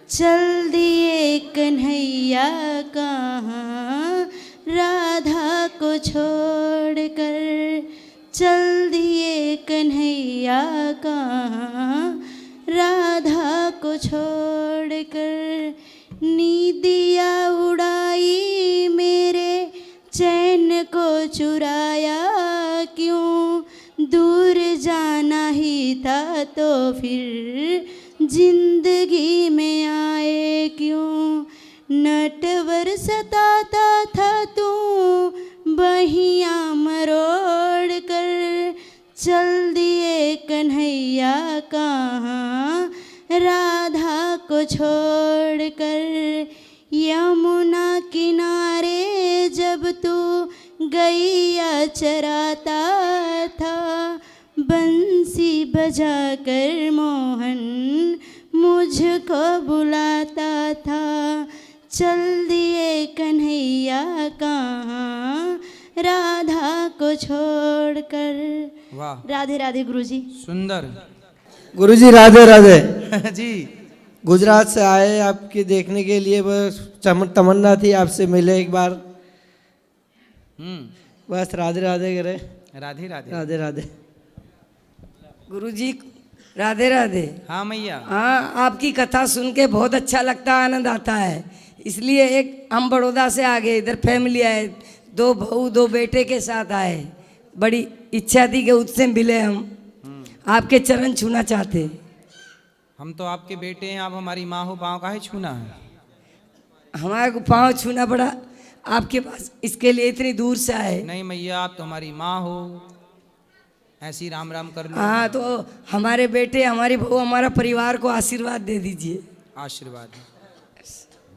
चल दिए कन्हैया कहाँ, राधा को छोड़ कर चल दिए कन्हैया कहाँ, राधा को छोड़ कर। नींदिया उड़ाई मेरे चैन को चुराया क्यों, दूर जाना ही था तो फिर जिंदगी में आए क्यों। नटवर सताता था तू बहिया मरोड़ कर चल दिए कन्हैया कहाँ, राधा को छोड़ कर। यमुना किनारे जब तू गैया चराता था, बंसी बजाकर मोहन मुझको बुलाता था, चल दिए कन्हैया कहाँ, राधा को छोड़कर। वाह। राधे राधे गुरुजी। सुंदर। गुरुजी राधे राधे। जी। गुजरात से आए आपकी देखने के लिए, बस तमन्ना थी आपसे मिले एक बार। बस राधे राधे करे। राधे राधे। राधे राधे। गुरुजी राधे राधे। हाँ मैया। हाँ, आपकी कथा सुन के बहुत अच्छा लगता है, आनंद आता है। इसलिए एक हम बड़ौदा से आ गए, इधर फैमिली आए, 2 बहू 2 बेटे के साथ आए। बड़ी इच्छा थी कि उससे मिले, हम आपके चरण छूना चाहते। हम तो आपके बेटे हैं, आप हमारी माँ हो, पाँव काहे छूना है? हमारे को पाँव छूना पड़ा आपके पास, इसके लिए इतनी दूर से आए। नहीं मैया, आप तो हमारी माँ हो, ऐसी राम राम कर लो। हाँ, तो हमारे बेटे, हमारी बहू, हमारा परिवार को आशीर्वाद दे दीजिए। आशीर्वाद।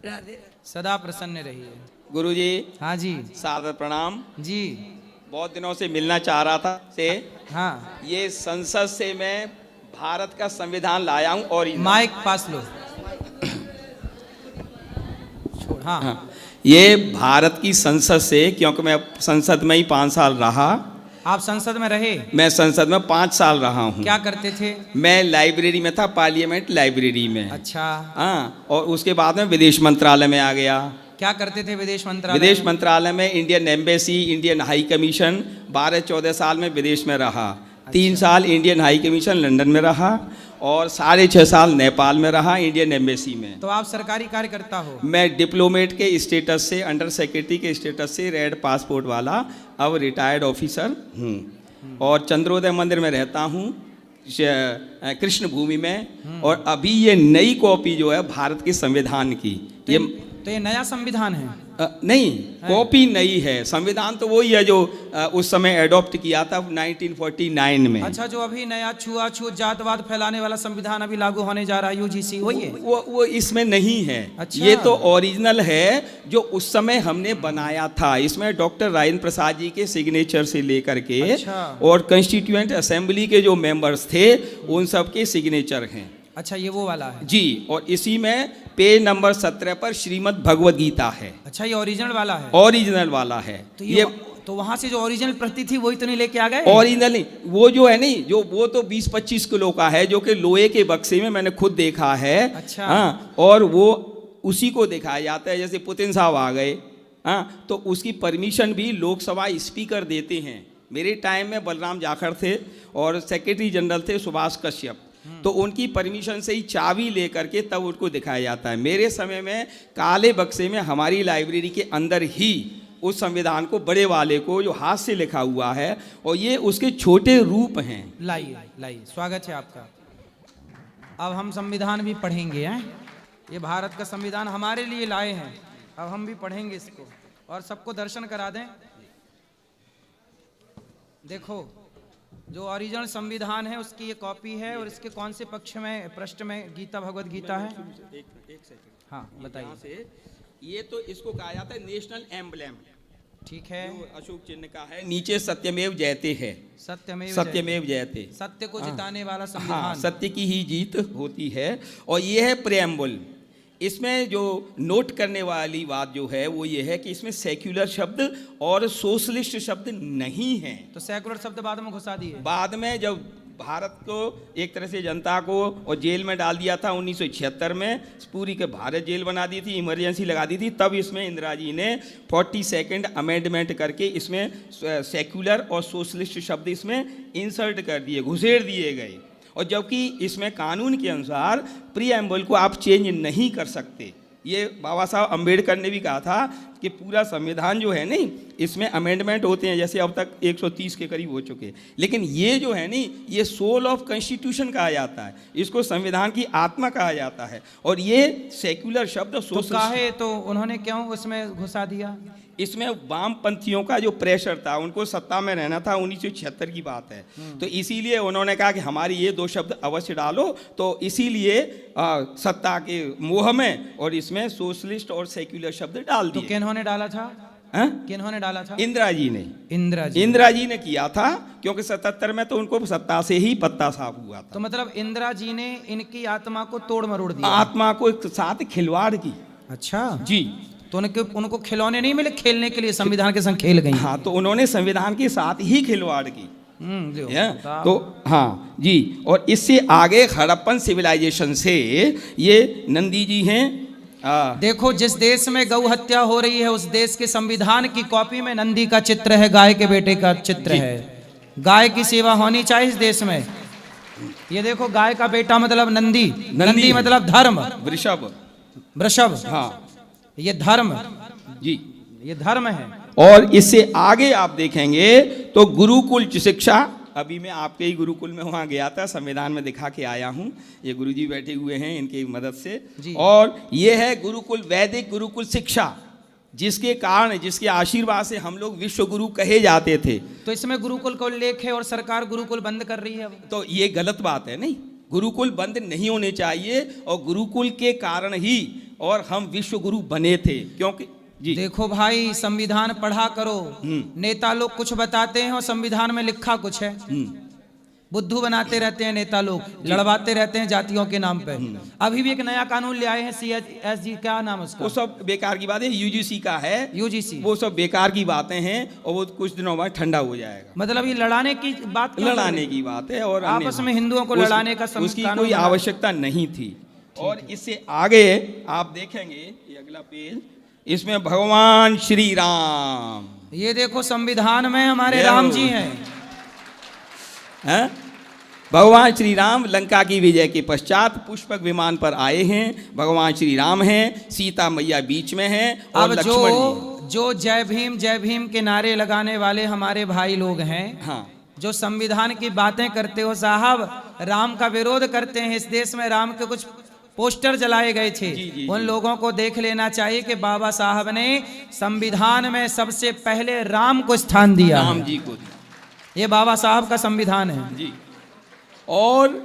राधे। सदा प्रसन्न रहिए। गुरुजी। हाँ जी। सादर प्रणाम जी। बहुत दिनों से मिलना चाह रहा था से। हाँ। ये संसद से मैं भारत का संविधान लाया हूँ। और माइक पास लो। हाँ। हाँ, ये भारत की संसद से, क्योंकि मैं संसद में ही 5 साल रहा। आप संसद में रहे? मैं संसद में 5 साल रहा हूँ। क्या करते थे? मैं लाइब्रेरी में था, पार्लियामेंट लाइब्रेरी में। अच्छा। हाँ, और उसके बाद में विदेश मंत्रालय में आ गया। क्या करते थे विदेश मंत्रालय? विदेश मंत्रालय में Indian embassy, Indian high commission, 12-14 साल में विदेश में रहा। 3 साल इंडियन हाई कमीशन लंदन में रहा, और 6.5 साल नेपाल में रहा इंडियन एम्बेसी में। तो आप सरकारी कार्यकर्ता हो? मैं डिप्लोमेट के स्टेटस से, अंडर सेक्रेटरी के स्टेटस से, रेड पासपोर्ट वाला, अब रिटायर्ड ऑफिसर हूँ। और चंद्रोदय मंदिर में रहता हूँ, कृष्ण भूमि में, और अभी ये नई कॉपी जो है भारत के संविधान की, तो ये नया संविधान है? नहीं, कॉपी नई है। संविधान तो वही है जो उस समय एडॉप्ट किया था 1949 में। अच्छा, जो अभी नया छुआछूत जातवाद फैलाने वाला संविधान अभी लागू होने जा रहा है, यूजीसी, वही है? वो इसमें नहीं है। अच्छा। ये तो ओरिजिनल है जो उस समय हमने बनाया था। इसमें डॉक्टर राजेंद्र प्रसाद जी के सिग्नेचर से लेकर के और कॉन्स्टिट्यूएंट असेंबली के जो मेंबर्स थे उन सब के सिग्नेचर हैं। अच्छा, ये वो वाला है जी। और इसी में पेज नंबर 17 पर श्रीमद् भगवद गीता है। अच्छा, ये ओरिजिनल वाला है? ओरिजिनल वाला है। तो ये तो वहां से जो ओरिजिनल प्रति थी वही तो नहीं लेके आ गए? ओरिजिनल नहीं, वो जो है नहीं, जो वो तो 20-25 किलो का है, जो कि लोहे के बक्से में मैंने खुद देखा है। अच्छा। हाँ, और वो उसी को दिखाया जाता है। जैसे पुतिन साहब आ गए, हाँ, तो उसकी परमिशन भी लोकसभा स्पीकर देते हैं। मेरे टाइम में बलराम जाखड़ थे और सेक्रेटरी जनरल थे सुभाष कश्यप, तो उनकी परमिशन से ही चाबी लेकर के तब उनको दिखाया जाता है। मेरे समय में काले बक्से में हमारी लाइब्रेरी के अंदर ही उस संविधान को, बड़े वाले को, जो हाथ से लिखा हुआ है, और ये उसके छोटे रूप हैं। लाइए, स्वागत है आपका। अब हम संविधान भी पढ़ेंगे हैं। ये भारत का संविधान हमारे लिए लाए हैं, अब हम भी पढ़ेंगे इसको और सबको दर्शन करा दें। देखो, जो ओरिजिनल संविधान है उसकी ये कॉपी है, और इसके कौन से पक्ष में, पृष्ठ में गीता, भगवद गीता है? एक सेकंड, हाँ बताइए। ये तो इसको कहा जाता है नेशनल एम्बलम, ठीक है, अशोक चिन्ह का है। नीचे सत्यमेव जयते है। सत्यमेव जयते, सत्य को जिताने वाला संविधान। सत्य की ही जीत होती है। और ये है प्रेम्बल। इसमें जो नोट करने वाली बात जो है वो ये है कि इसमें सेक्युलर शब्द और सोशलिस्ट शब्द नहीं है। तो सेक्युलर शब्द बाद में घुसा दिए? बाद में जब भारत को एक तरह से जनता को और जेल में डाल दिया था 1976 में, पूरी के भारत जेल बना दी थी, इमरजेंसी लगा दी थी, तब इसमें इंदिरा जी ने 42nd अमेंडमेंट करके इसमें सेक्युलर और सोशलिस्ट शब्द इसमें इंसर्ट कर दिए, घुसेड़ दिए गए। और जबकि इसमें कानून के अनुसार प्रीएम्बल को आप चेंज नहीं कर सकते। ये बाबा साहब अम्बेडकर ने भी कहा था कि पूरा संविधान जो है नहीं, इसमें अमेंडमेंट होते हैं, जैसे अब तक 130 के करीब हो चुके, लेकिन ये जो है नहीं, ये सोल ऑफ कॉन्स्टिट्यूशन कहा जाता है, इसको संविधान की आत्मा कहा जाता है। और ये सेक्युलर शब्द तो उन्होंने क्यों उसमें घुसा दिया? इसमें वामपंथियों का जो प्रेशर था, उनको सत्ता में रहना था, 1976 की बात है, तो इसीलिए उन्होंने कहा कि हमारी ये दो शब्द अवश्य डालो। तो इसीलिए सत्ता के मोह में और इसमें सोशलिस्ट और सेक्युलर शब्द डाल दिए। तो किन्होंने डाला था? किन्होंने डाला था? इंदिरा जी ने। इंदिरा जी ने किया था, क्योंकि 77 में तो उनको सत्ता से ही पत्ता साफ हुआ था। तो मतलब इंदिरा जी ने इनकी आत्मा को तोड़ मरोड़ दिया, आत्मा को साथ खिलवाड़ की। अच्छा जी। तो उनको खिलौने नहीं मिले खेलने के लिए, संविधान के संग खेल गई? हाँ, तो उन्होंने संविधान के साथ ही खिलवाड़ की। तो हाँ जी। और इससे आगे हड़प्पन सिविलाइजेशन से ये नंदी जी हैं। देखो, जिस देश में गौ हत्या हो रही है उस देश के संविधान की कॉपी में नंदी का चित्र है, गाय के बेटे का चित्र है। गाय की सेवा होनी चाहिए इस देश में। ये देखो, गाय का बेटा मतलब नंदी, नंदी मतलब धर्म, वृषभ, हाँ, ये धर्म जी, ये धर्म है। और इससे आगे आप देखेंगे तो गुरुकुल शिक्षा, अभी मैं आपके ही गुरुकुल में वहाँ गया था, संविधान में दिखा के आया हूँ। ये गुरुजी बैठे हुए हैं, इनकी मदद से। और ये है गुरुकुल, वैदिक गुरुकुल शिक्षा, जिसके कारण, जिसके आशीर्वाद से हम लोग विश्व गुरु कहे जाते थे। तो इसमें गुरुकुल का उल्लेख है और सरकार गुरुकुल बंद कर रही है। तो ये गलत बात है। नहीं, गुरुकुल बंद नहीं होने चाहिए, और गुरुकुल के कारण ही और हम विश्व गुरु बने थे। क्योंकि जी देखो भाई, संविधान पढ़ा करो। नेता लोग कुछ बताते हैं और संविधान में लिखा कुछ है। बुद्धू बनाते रहते हैं नेता लोग, लड़वाते रहते हैं जातियों के नाम पे। अभी भी एक नया कानून ले आए हैं, CHSG, क्या नाम उसका? वो सब बेकार की बात है, UGC का है। UGC, वो सब बेकार की बातें हैं, और वो कुछ दिनों बाद ठंडा हो जाएगा। मतलब ये लड़ाने की बात, लड़ाने की बात है, और आपस में हिंदुओं को लड़ाने का उसकी कोई आवश्यकता नहीं थी। और इससे आगे आप देखेंगे, ये अगला पेज, इसमें भगवान श्री राम, ये देखो संविधान में हमारे राम जी हैं। भगवान श्री राम लंका की विजय के पश्चात पुष्पक विमान पर आए हैं। भगवान श्री राम हैं, सीता मैया बीच में हैं, और लक्ष्मण जी। जो जय भीम के नारे लगाने वाले हमारे भाई लोग हैं, हाँ, जो संविधान की बातें करते हो साहब, राम का विरोध करते हैं। इस देश में राम के कुछ पोस्टर जलाए गए थे, उन लोगों को देख लेना चाहिए कि बाबा साहब ने संविधान में सबसे पहले राम को स्थान दिया। राम जी को, ये बाबा साहब का संविधान है जी। और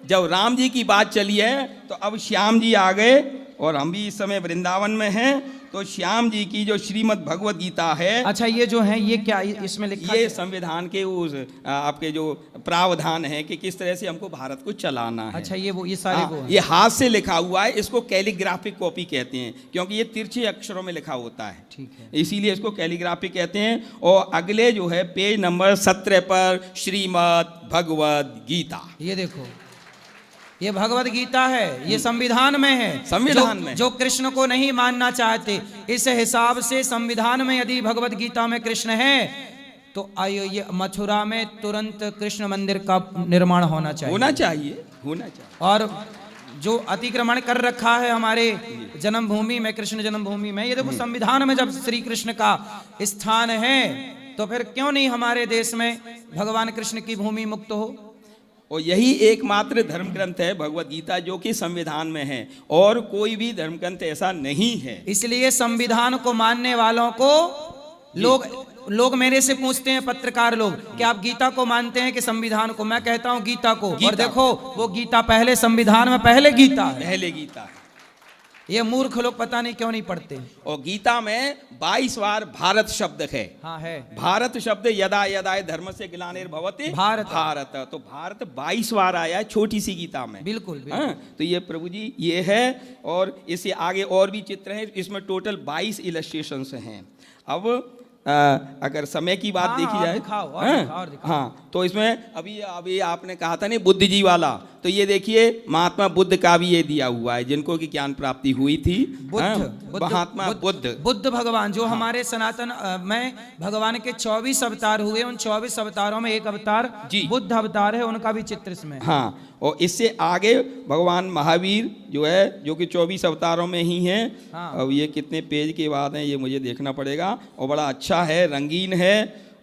जब राम जी की बात चली है तो अब श्याम जी आ गए, और हम भी इस समय वृंदावन में हैं। तो श्याम जी की जो श्रीमद् भगवत गीता है, अच्छा ये जो है ये क्या इसमें लिखा ये है? संविधान के उस आपके जो प्रावधान है कि किस तरह से हमको भारत को चलाना है। अच्छा ये सारे वो हैं। ये हाथ से लिखा हुआ है, इसको कैलीग्राफिक कॉपी कहते हैं, क्योंकि ये तिरछे अक्षरों में लिखा होता है, ठीक है, इसीलिए इसको कैलीग्राफी कहते हैं। और अगले जो है पेज नंबर 17 पर श्रीमद् भगवत गीता, ये देखो, ये भगवत गीता है, ये संविधान में है। संविधान में जो कृष्ण को नहीं मानना चाहते, इस हिसाब से संविधान में यदि भगवत गीता में कृष्ण है तो आइए ये मथुरा में तुरंत कृष्ण मंदिर का निर्माण होना चाहिए, होना चाहिए, होना चाहिए। और जो अतिक्रमण कर रखा है हमारे जन्मभूमि में, कृष्ण जन्मभूमि में, ये देखो संविधान में जब श्री कृष्ण का स्थान है तो फिर क्यों नहीं हमारे देश में भगवान कृष्ण की भूमि मुक्त हो। और यही एकमात्र धर्म ग्रंथ है भगवत गीता जो कि संविधान में है, और कोई भी धर्म ग्रंथ ऐसा नहीं है। इसलिए संविधान को मानने वालों को लोग मेरे से पूछते हैं, पत्रकार लोग, कि आप गीता को मानते हैं कि संविधान को? मैं कहता हूं गीता को। और देखो वो गीता पहले संविधान में पहले गीता है, पहले गीता है। ये मूर्ख लोग पता नहीं क्यों नहीं पढ़ते। और गीता में 22 बार भारत शब्द है। हाँ है, भारत शब्द यदा यदा धर्म से ग्लानिर्भवति भारत, तो भारत 22 बार आया है छोटी सी गीता में। बिल्कुल, बिल्कुल। हाँ, तो ये प्रभु जी ये है, और इससे आगे और भी चित्र हैं, इसमें टोटल 22 इलस्ट्रेशंस हैं। अब अगर समय की बात देखी जाए, हाँ, तो इसमें अभी आपने कहा था नहीं बुद्ध जी वाला, तो ये देखिए महात्मा बुद्ध का भी ये दिया हुआ है, जिनको की ज्ञान प्राप्ति हुई थी। महात्मा बुद्ध भगवान जो हमारे सनातन में भगवान के 24 अवतार हुए, उन 24 अवतारों में एक अवतार बुद्ध अवतार है, उनका भी चित्र इसमें। हाँ, और इससे आगे भगवान महावीर जो है, जो कि 24 अवतारों में ही हैं। हाँ। अब ये कितने पेज के बाद हैं ये मुझे देखना पड़ेगा, और बड़ा अच्छा है, रंगीन है,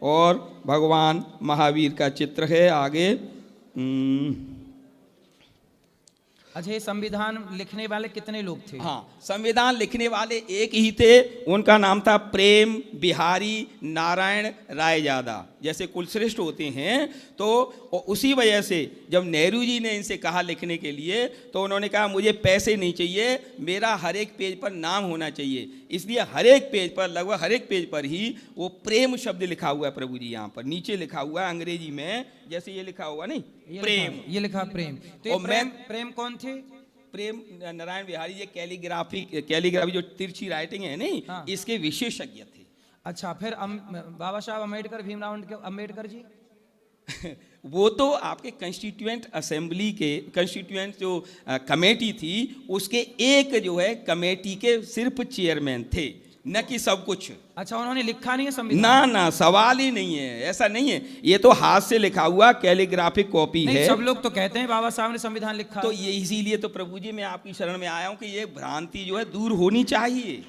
और भगवान महावीर का चित्र है आगे। अच्छा, ये संविधान लिखने वाले कितने लोग थे? हाँ, संविधान लिखने वाले एक ही थे, उनका नाम था प्रेम बिहारी नारायण रायजादा। जैसे कुलश्रेष्ठ होते हैं, तो उसी वजह से जब नेहरू जी ने इनसे कहा लिखने के लिए, तो उन्होंने कहा मुझे पैसे नहीं चाहिए, मेरा हर एक पेज पर नाम होना चाहिए। इसलिए हर एक पेज पर, लगभग हर एक पेज पर ही वो प्रेम शब्द लिखा हुआ है प्रभु जी। यहाँ पर नीचे लिखा हुआ है अंग्रेजी में, जैसे ये लिखा हुआ नहीं, प्रेम, ये लिखा प्रेम। तो और प्रेम कौन थे? प्रेम नारायण बिहारी, ये कैलीग्राफी जो तिरछी राइटिंग है नहीं, हाँ। इसके विशेषज्ञ थे। अच्छा, फिर बाबा साहब अम्बेडकर, भीमराव अम्बेडकर जी वो तो आपके कंस्टिट्यूएंट असेंबली के, कंस्टिट्यूएंट जो कमेटी थी उसके एक जो है कमेटी के सिर्फ चेयरमैन थे, न कि सब कुछ। अच्छा, उन्होंने लिखा नहीं है संविधान? ना, सवाल ही नहीं है, ऐसा नहीं है। ये तो हाथ से लिखा हुआ कैलीग्राफिक कॉपी है। सब लोग तो कहते हैं बाबा साहब ने संविधान लिखा, तो ये इसीलिए तो प्रभु जी मैं आपकी शरण में आया हूँ कि ये भ्रांति जो है दूर होनी चाहिए,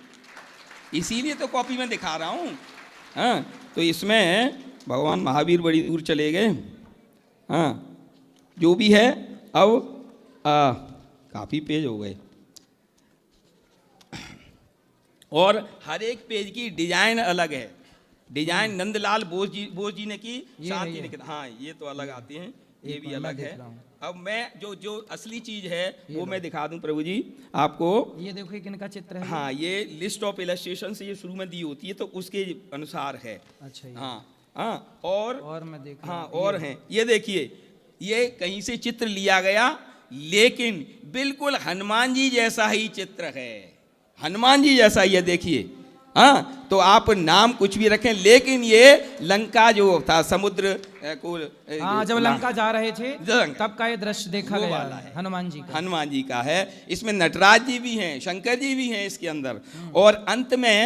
इसीलिए तो कॉपी में दिखा रहा हूँ। हाँ, तो इसमें भगवान महावीर बड़ी दूर चले गए। हाँ, जो भी है, अब काफ़ी पेज हो गए, और हर एक पेज की डिजाइन अलग है। डिजाइन नंदलाल बोस जी ने की, शांति ने की। हाँ, ये तो अलग आती हैं, ये भी अलग है। अब मैं जो असली चीज है वो मैं दिखा दूं प्रभु जी आपको। ये देखो किनका चित्र है। हाँ, ये लिस्ट ऑफ इलस्ट्रेशन से ये शुरू में दी होती है, तो उसके अनुसार है। अच्छा, हाँ, और मैं देख, हाँ, और हैं, ये देखिए, ये कहीं से चित्र लिया गया, लेकिन बिल्कुल हनुमान जी जैसा ही चित्र है, हनुमान जी जैसा। ये देखिए, हाँ, तो आप नाम कुछ भी रखें, लेकिन ये लंका जो था समुद्र को, हाँ, जब लंका जा रहे थे तब का ये दृश्य देखा गया है, हनुमान जी का है। इसमें नटराज जी भी हैं, शंकर जी भी हैं इसके अंदर। और अंत में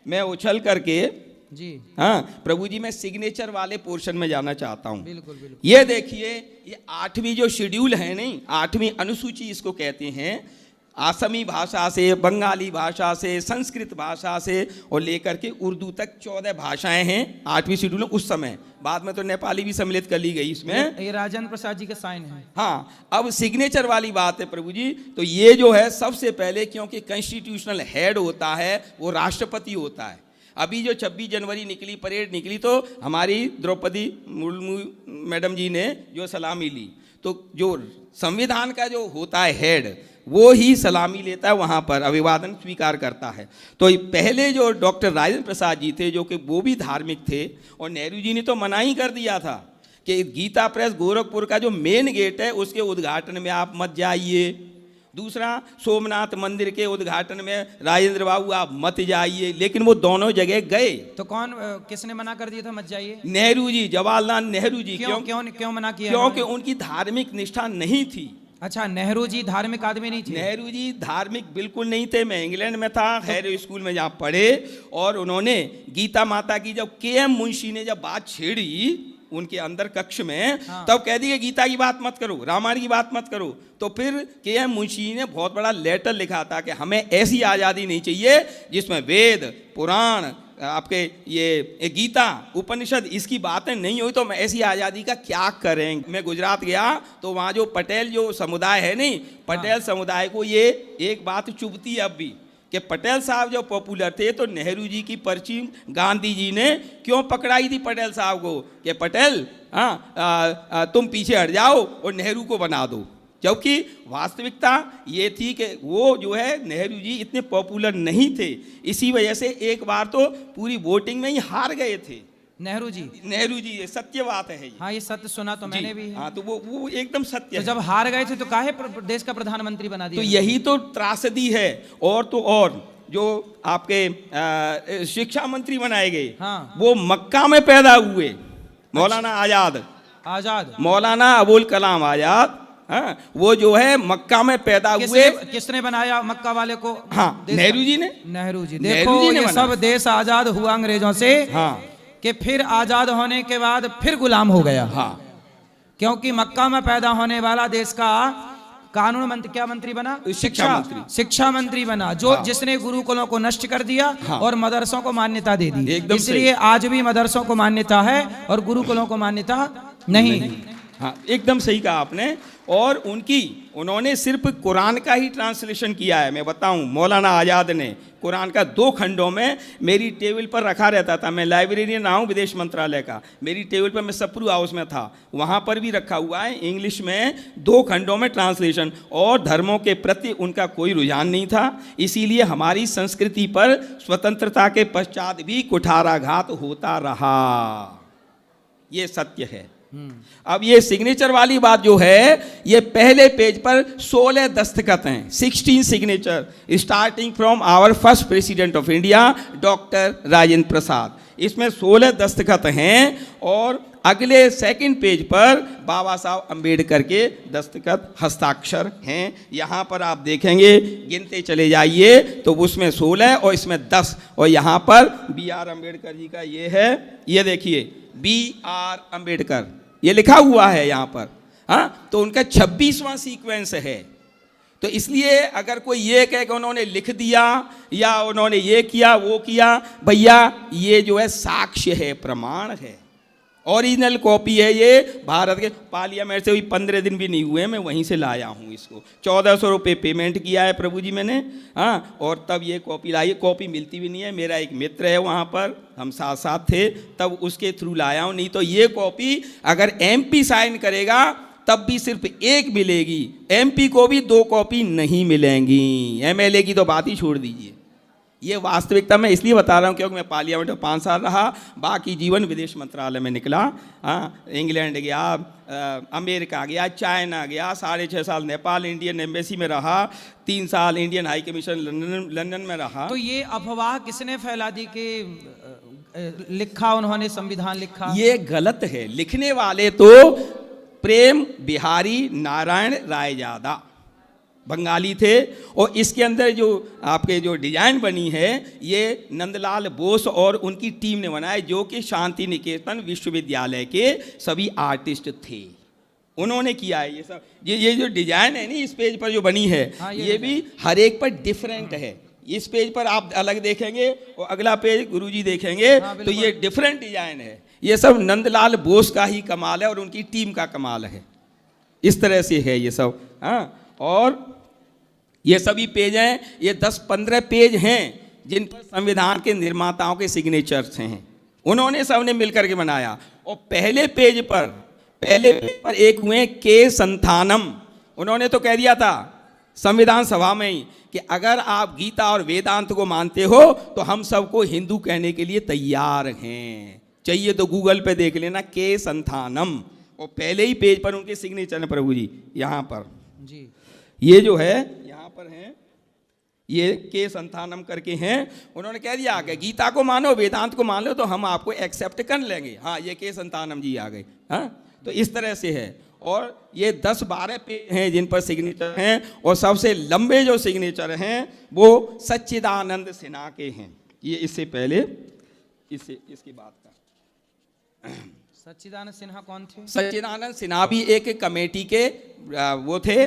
मैं उछल करके जी, हाँ प्रभु जी, मैं सिग्नेचर वाले पोर्शन में जाना चाहता हूँ। बिल्कुल। ये देखिए, ये 8वीं जो शेड्यूल है नहीं, 8वीं अनुसूची इसको कहते हैं। असमी भाषा से, बंगाली भाषा से, संस्कृत भाषा से और लेकर के उर्दू तक 14 भाषाएं हैं 8वीं शेड्यूल में उस समय। बाद में तो नेपाली भी सम्मिलित कर ली गई इसमें। ये राजेंद्र प्रसाद जी का साइन है। हाँ, अब सिग्नेचर वाली बात है प्रभु जी, तो ये जो है सबसे पहले, क्योंकि कॉन्स्टिट्यूशनल हेड होता है वो राष्ट्रपति होता है। अभी जो 26 जनवरी निकली, परेड निकली, तो हमारी द्रौपदी मुर्मू मैडम जी ने जो सलामी ली, तो जो संविधान का जो होता है हेड, वो ही सलामी लेता है, वहाँ पर अभिवादन स्वीकार करता है। तो पहले जो डॉक्टर राजेंद्र प्रसाद जी थे, जो कि वो भी धार्मिक थे, और नेहरू जी ने तो मना ही कर दिया था कि गीता प्रेस गोरखपुर का जो मेन गेट है उसके उद्घाटन में आप मत जाइए। दूसरा, सोमनाथ मंदिर के उद्घाटन में राजेंद्र बाबू आप मत जाइए, लेकिन वो दोनों जगह गए। तो कौन, किसने मना कर दिया था मत जाइए? नेहरू जी, जवाहरलाल नेहरू जी। क्यों मना किया? क्योंकि उनकी धार्मिक निष्ठा नहीं थी। अच्छा, नेहरू जी धार्मिक आदमी नहीं थे? नेहरू जी धार्मिक बिल्कुल नहीं थे। मैं इंग्लैंड में था, हैरो स्कूल में जहाँ पढ़े, और उन्होंने गीता माता की जब के.एम. मुंशी ने जब बात छेड़ी उनके अंदर कक्ष में, तब कह दिया गीता की बात मत करो, रामायण की बात मत करो। तो फिर के.एम. मुंशी ने बहुत बड़ा लेटर लिखा था कि हमें ऐसी आज़ादी नहीं चाहिए जिसमें वेद, पुराण, आपके ये गीता, उपनिषद, इसकी बातें नहीं हुई, तो हम ऐसी आज़ादी का क्या करें। मैं गुजरात गया तो वहाँ जो पटेल जो समुदाय है नहीं, पटेल समुदाय को ये एक बात चुभती है अब भी, कि पटेल साहब जो पॉपुलर थे, तो नेहरू जी की पर्ची गांधी जी ने क्यों पकड़ाई थी पटेल साहब को, कि पटेल तुम पीछे हट जाओ और नेहरू को बना दो। जबकि वास्तविकता ये थी कि वो जो है नेहरू जी इतने पॉपुलर नहीं थे, इसी वजह से एक बार तो पूरी वोटिंग में ही हार गए थे नेहरू जी। ये सत्य बात है ये। हाँ, ये सत्य सुना तो मैंने भी है। हाँ, तो वो एकदम सत्य तो है। जब हार गए थे तो काहे देश का प्रधानमंत्री बना दिया? तो यही तो त्रासदी है। और तो और जो आपके शिक्षा मंत्री बनाए गए, हाँ, वो मक्का में पैदा हुए, मौलाना आजाद, मौलाना अबुल कलाम आजाद। हाँ, वो जो है मक्का में पैदा हुए। किसने बनाया मक्का वाले को? हाँ, नेहरू जी ने। नेहरू जी। देखो, ये सब देश आजाद हुआ अंग्रेजों से। हाँ, कि फिर आजाद होने के बाद फिर गुलाम हो गया। हाँ, क्योंकि मक्का में पैदा होने वाला देश का कानून मंत्री, क्या मंत्री बना? शिक्षा मंत्री बना, जो जिसने गुरुकुलों को नष्ट कर दिया और मदरसों को मान्यता दे दी। इसलिए आज भी मदरसों को मान्यता है और गुरुकुलों को मान्यता नहीं। हाँ, एकदम सही कहा आपने। और उन्होंने सिर्फ कुरान का ही ट्रांसलेशन किया है। मैं बताऊं, मौलाना आज़ाद ने कुरान का 2 खंडों में मेरी टेबल पर रखा रहता था। मैं लाइब्रेरियन रहा हूँ विदेश मंत्रालय का, मेरी टेबल पर, मैं सप्रू हाउस में था, वहाँ पर भी रखा हुआ है इंग्लिश में 2 खंडों में ट्रांसलेशन। और धर्मों के प्रति उनका कोई रुझान नहीं था, इसीलिए हमारी संस्कृति पर स्वतंत्रता के पश्चात भी कुठाराघात होता रहा। ये सत्य है। अब ये सिग्नेचर वाली बात जो है, ये पहले पेज पर 16 दस्तखत हैं, 16 signature, starting from our first president of India doctor Rajendra Prasad. इसमें 16 दस्तखत हैं। और अगले सेकंड पेज पर बाबा साहब अंबेडकर के दस्तखत, हस्ताक्षर हैं। यहाँ पर आप देखेंगे, गिनते चले जाइए, तो उसमें 16 और इसमें 10, और यहाँ पर B.R. अम्बेडकर जी का ये है, ये देखिए B.R. अम्बेडकर, ये लिखा हुआ है यहाँ पर। हाँ, तो उनका 26वां सीक्वेंस है। तो इसलिए अगर कोई ये कहे कि उन्होंने लिख दिया या उन्होंने ये किया वो किया, भैया ये जो है साक्ष्य है, प्रमाण है, ओरिजिनल कॉपी है। ये भारत के पार्लियामेंट से भी 15 दिन भी नहीं हुए, मैं वहीं से लाया हूँ इसको। 1400 रुपये पेमेंट किया है प्रभु जी मैंने। हाँ, और तब ये कॉपी लाई। कॉपी मिलती भी नहीं है, मेरा एक मित्र है वहाँ पर, हम साथ साथ थे, तब उसके थ्रू लाया हूँ। नहीं तो ये कॉपी अगर MP साइन करेगा तब भी सिर्फ 1 मिलेगी, MP को भी 2 कॉपी नहीं मिलेंगी। MLA की तो बात ही छोड़ दीजिए। ये वास्तविकता मैं इसलिए बता रहा हूँ क्योंकि मैं पार्लियामेंट में 5 साल रहा, बाकी जीवन विदेश मंत्रालय में निकला। हाँ, इंग्लैंड गया, अमेरिका गया, चाइना गया, 6.5 साल नेपाल इंडियन एम्बेसी में रहा, 3 साल इंडियन हाई कमीशन लंदन में रहा। तो ये अफवाह किसने फैला दी कि लिखा उन्होंने संविधान लिखा? ये गलत है। लिखने वाले तो प्रेम बिहारी नारायण रायजादा बंगाली थे, और इसके अंदर जो आपके जो डिजाइन बनी है ये नंदलाल बोस और उनकी टीम ने बनाया, जो कि शांति निकेतन विश्वविद्यालय के सभी आर्टिस्ट थे। उन्होंने किया है ये सब। ये जो डिजाइन है नी इस पेज पर जो बनी है, हाँ, ये भी हर एक पर डिफरेंट है। इस पेज पर आप अलग देखेंगे और अगला पेज गुरुजी देखेंगे तो ये डिफरेंट डिजाइन है। ये सब नंदलाल बोस का ही कमाल है और उनकी टीम का कमाल है। इस तरह से है ये सब। हाँ, और ये सभी पेज हैं, ये 10-15 पेज हैं जिन पर संविधान के निर्माताओं के सिग्नेचर्स हैं, उन्होंने सबने मिलकर के बनाया। और पहले पेज पर एक हुए के संथानम, उन्होंने तो कह दिया था संविधान सभा में ही कि अगर आप गीता और वेदांत को मानते हो तो हम सबको हिंदू कहने के लिए तैयार हैं, चाहिए तो गूगल पे देख लेना के संथानम। और पहले ही पेज पर उनके सिग्नेचर है प्रभु जी, यहाँ पर जी ये जो है यहाँ पर हैं, ये के संथानम करके हैं। उन्होंने कह दिया कि गीता को मानो वेदांत को मान लो तो हम आपको एक्सेप्ट कर लेंगे। हाँ, ये के संथानम जी आ गए। हाँ, तो इस तरह से है। और ये 10-12 पेज हैं जिन पर सिग्नेचर हैं, और सबसे लंबे जो सिग्नेचर हैं वो सच्चिदानंद सिन्हा के हैं। ये इससे पहले इसकी बात का सच्चिदानंद सिन्हा कौन थे? सच्चिदानंद सिन्हा भी एक कमेटी के वो थे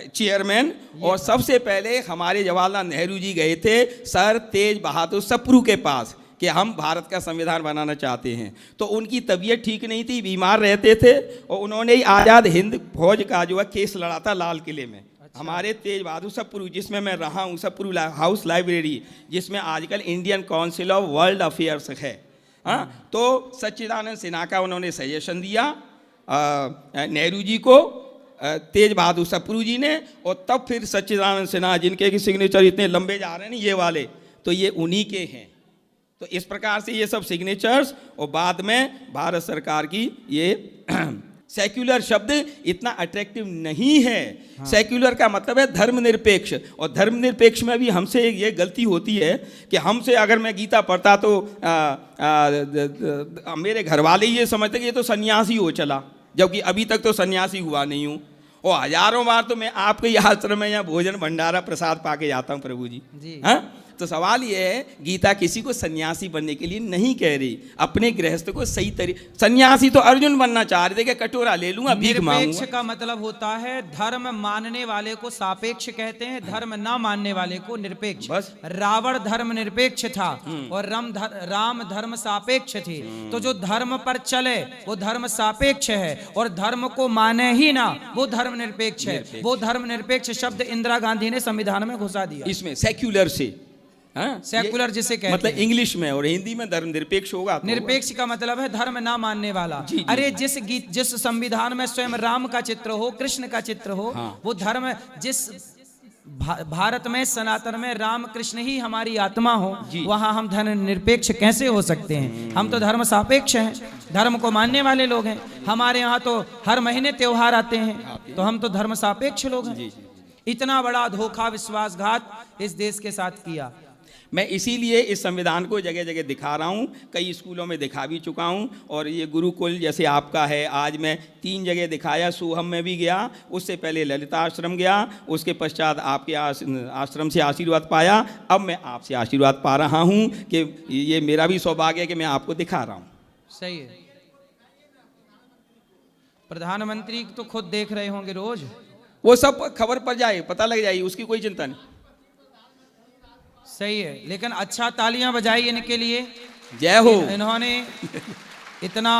चेयरमैन। और सबसे पहले हमारे जवाहरलाल नेहरू जी गए थे सर तेज बहादुर सप्रू के पास कि हम भारत का संविधान बनाना चाहते हैं। तो उनकी तबीयत ठीक नहीं थी, बीमार रहते थे, और उन्होंने ही आज़ाद हिंद फौज का जो है केस लड़ा था लाल किले में। अच्छा। हमारे तेज बहादुर सप्रू, जिसमें मैं रहा हूँ, सप्रू हाउस लाइब्रेरी, जिसमें आजकल Indian council of world affairs है। हाँ, तो सच्चिदानंद सिन्हा का उन्होंने सजेशन दिया नेहरू जी को, तेज बहादुर सप्रू जी ने, और तब फिर सच्चिदानंद सिन्हा, जिनके की सिग्नेचर इतने लंबे जा रहे हैं ये वाले, तो ये उन्हीं के हैं। तो इस प्रकार से ये सब सिग्नेचर्स, और बाद में भारत सरकार की ये सेक्युलर शब्द इतना अट्रैक्टिव नहीं है। हाँ। सेक्युलर का मतलब है धर्मनिरपेक्ष, और धर्मनिरपेक्ष में भी हमसे ये गलती होती है कि हमसे अगर मैं गीता पढ़ता तो मेरे घर वाले ये समझते कि ये तो सन्यासी हो चला, जबकि अभी तक तो सन्यासी हुआ नहीं हूँ। और हजारों बार तो मैं आपके यहाँ आश्रम में या भोजन भंडारा प्रसाद पाके जाता हूँ प्रभु जी। हाँ, तो सवाल ये है, गीता किसी को सन्यासी बनने के लिए नहीं कह रही, अपने गृहस्थ को सही तरीके। सन्यासी तो अर्जुन बनना चाह रहे थे कि कटोरा ले लूंगा, भीख मांगूंगा। निरपेक्ष का मतलब होता है धर्म मानने वाले को सापेक्ष कहते हैं, धर्म ना मानने वाले को निरपेक्ष। बस रावण धर्म निरपेक्ष था और राम धर्म सापेक्ष थे। तो जो धर्म पर चले वो धर्म सापेक्ष है, और धर्म को माने ही ना वो धर्म निरपेक्ष है। वो धर्म निरपेक्ष शब्द इंदिरा गांधी ने संविधान में घुसा दिया, इसमें सेक्युलर से। हाँ, सेकुलर जिसे कहते मतलब इंग्लिश में, और हिंदी में धर्म निरपेक्ष होगा। तो निरपेक्ष का मतलब है धर्म ना मानने वाला। जी, जी। अरे जिस संविधान में स्वयं राम का चित्र हो, कृष्ण का चित्र हो, हाँ। वो धर्म, जिस भारत में सनातन में राम कृष्ण ही हमारी आत्मा हो, वहां हम धर्म निरपेक्ष कैसे हो सकते हैं? हम तो धर्म सापेक्ष हैं, धर्म को मानने वाले लोग हैं। हमारे यहाँ तो हर महीने त्योहार आते हैं, तो हम तो धर्म सापेक्ष लोग हैं। इतना बड़ा धोखा, विश्वासघात इस देश के साथ किया। मैं इसीलिए इस संविधान को जगह जगह दिखा रहा हूँ, कई स्कूलों में दिखा भी चुका हूँ, और ये गुरुकुल जैसे आपका है, आज मैं 3 जगह दिखाया। सोहम में भी गया, उससे पहले ललिता आश्रम गया, उसके पश्चात आपके आश्रम से आशीर्वाद पाया, अब मैं आपसे आशीर्वाद पा रहा हूँ कि ये मेरा भी सौभाग्य है कि मैं आपको दिखा रहा हूँ। सही है। प्रधानमंत्री तो खुद देख रहे होंगे रोज, वो सब खबर पर जाए, पता लग जाएगी, उसकी कोई चिंता नहीं। सही है, लेकिन अच्छा तालियां बजाई इनके लिए, जय हो। इन्होंने इतना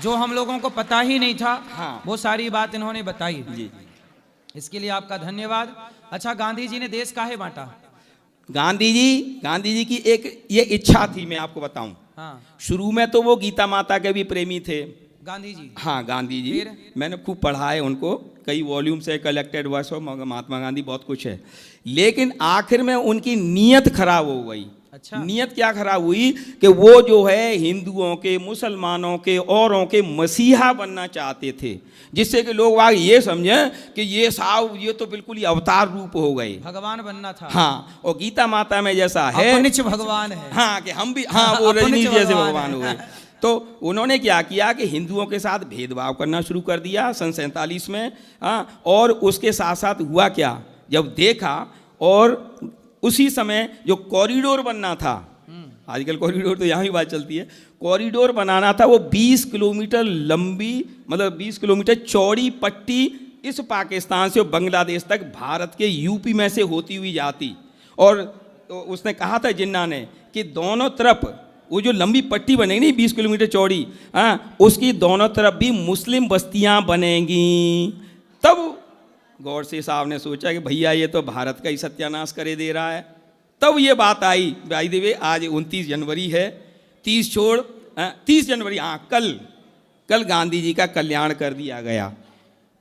जो हम लोगों को पता ही नहीं था, हाँ। वो सारी बात इन्होंने बताई जी। इसके लिए आपका धन्यवाद। अच्छा, गांधी जी ने देश काहे बांटा? गांधी जी की एक ये इच्छा थी, मैं आपको बताऊं। हाँ। शुरू में तो वो गीता माता के भी प्रेमी थे गांधी जी। हाँ, गांधी जी, मैंने खूब पढ़ा है उनको, कई वॉल्यूम्स है, collected works of Mahatma Gandhi, बहुत कुछ है। लेकिन आखिर में उनकी नीयत खराब हो गई। अच्छा। नीयत क्या खराब हुई कि वो जो है हिंदुओं के, मुसलमानों के, औरों के मसीहा बनना चाहते थे, जिससे कि लोग वाग ये समझें कि ये साहब ये तो बिल्कुल ही अवतार रूप हो गए, भगवान बनना था। हाँ, और गीता माता में जैसा है अपनिच भगवान है। हाँ, कि हम भी, हाँ, वो रजनीश जैसे भगवान हो गए। तो उन्होंने क्या किया कि हिंदुओं के साथ भेदभाव करना शुरू कर दिया सन 47 में। हाँ, और उसके साथ साथ हुआ क्या, जब देखा, और उसी समय जो कॉरिडोर बनना था, आजकल कॉरिडोर तो यहाँ भी बात चलती है, कॉरिडोर बनाना था, वो 20 किलोमीटर लंबी, मतलब 20 किलोमीटर चौड़ी पट्टी इस पाकिस्तान से और बांग्लादेश तक भारत के यूपी में से होती हुई जाती। और तो उसने कहा था जिन्ना ने कि दोनों तरफ वो जो लंबी पट्टी बनेगी नहीं 20 किलोमीटर चौड़ी, हाँ, उसकी दोनों तरफ भी मुस्लिम बस्तियाँ बनेंगी। तब गौरसे साहब ने सोचा कि भैया ये तो भारत का ही सत्यानाश करे दे रहा है। तब ये बात आई, भाई देवे आज 29 जनवरी है, 30 जनवरी, हाँ, कल गांधी जी का कल्याण कर दिया गया।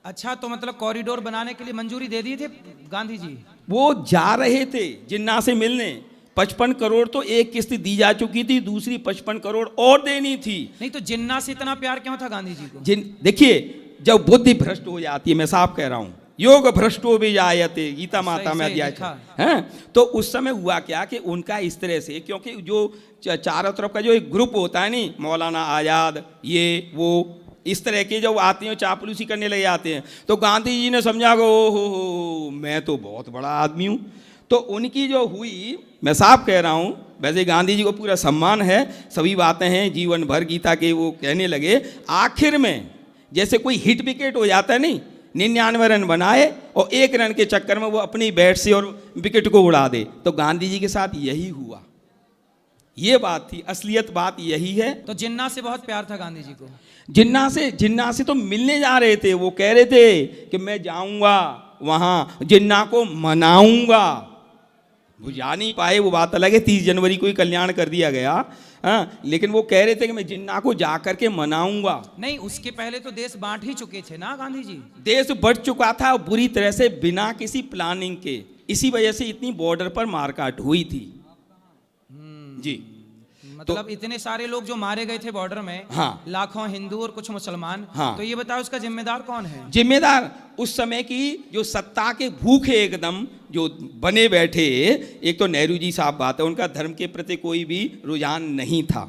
अच्छा, तो मतलब कॉरिडोर बनाने के लिए मंजूरी दे दिए थे गांधी जी? वो जा रहे थे जिन्ना से मिलने, 55 करोड़ तो एक किस्त दी जा चुकी थी, दूसरी 55 करोड़ और देनी थी। नहीं तो जिन्ना से इतना प्यार क्यों था गांधी जी को? देखिए, जब बुद्धि भ्रष्ट हो जाती है, मैं साफ कह रहा हूँ, योग भ्रष्टो भी जायते, गीता माता में अध्याय है। तो उस समय हुआ क्या कि उनका इस तरह से, क्योंकि जो चारों तरफ का जो एक ग्रुप होता है नहीं, मौलाना आज़ाद, ये वो इस तरह के जो आते हैं चापलूसी करने लगे आते हैं, तो गांधी जी ने समझा कि ओ हो मैं तो बहुत बड़ा आदमी हूँ। तो उनकी जो हुई, मैं साफ कह रहा हूँ, वैसे गांधी जी को पूरा सम्मान है, सभी बातें हैं जीवन भर गीता के, वो कहने लगे आखिर में जैसे कोई हिट विकेट हो जाता है नहीं, 99 रन बनाए और 1 रन के चक्कर में वो अपनी बैट से और विकेट को उड़ा दे, तो गांधी जी के साथ यही हुआ। ये बात थी, असलियत बात यही है। तो जिन्ना से बहुत प्यार था गांधी जी को? जिन्ना से तो मिलने जा रहे थे, वो कह रहे थे कि मैं जाऊंगा वहां, जिन्ना को मनाऊंगा। वो जा नहीं पाए, वो बात अलग है, 30 जनवरी को ही कल्याण कर दिया गया, हाँ, लेकिन वो कह रहे थे कि मैं जिन्ना को जा करके मनाऊंगा। नहीं, उसके पहले तो देश बांट ही चुके थे ना गांधी जी? देश बढ़ चुका था बुरी तरह से, बिना किसी प्लानिंग के, इसी वजह से इतनी बॉर्डर पर मारकाट हुई थी। जी, मतलब तो, इतने सारे लोग जो मारे गए थे बॉर्डर में, हाँ, लाखों हिंदू और कुछ मुसलमान, हाँ, तो ये बताओ उसका जिम्मेदार कौन है? जिम्मेदार उस समय की जो सत्ता के भूखे एकदम जो बने बैठे, एक तो नेहरू जी साहब बात है, उनका धर्म के प्रति कोई भी रुझान नहीं था,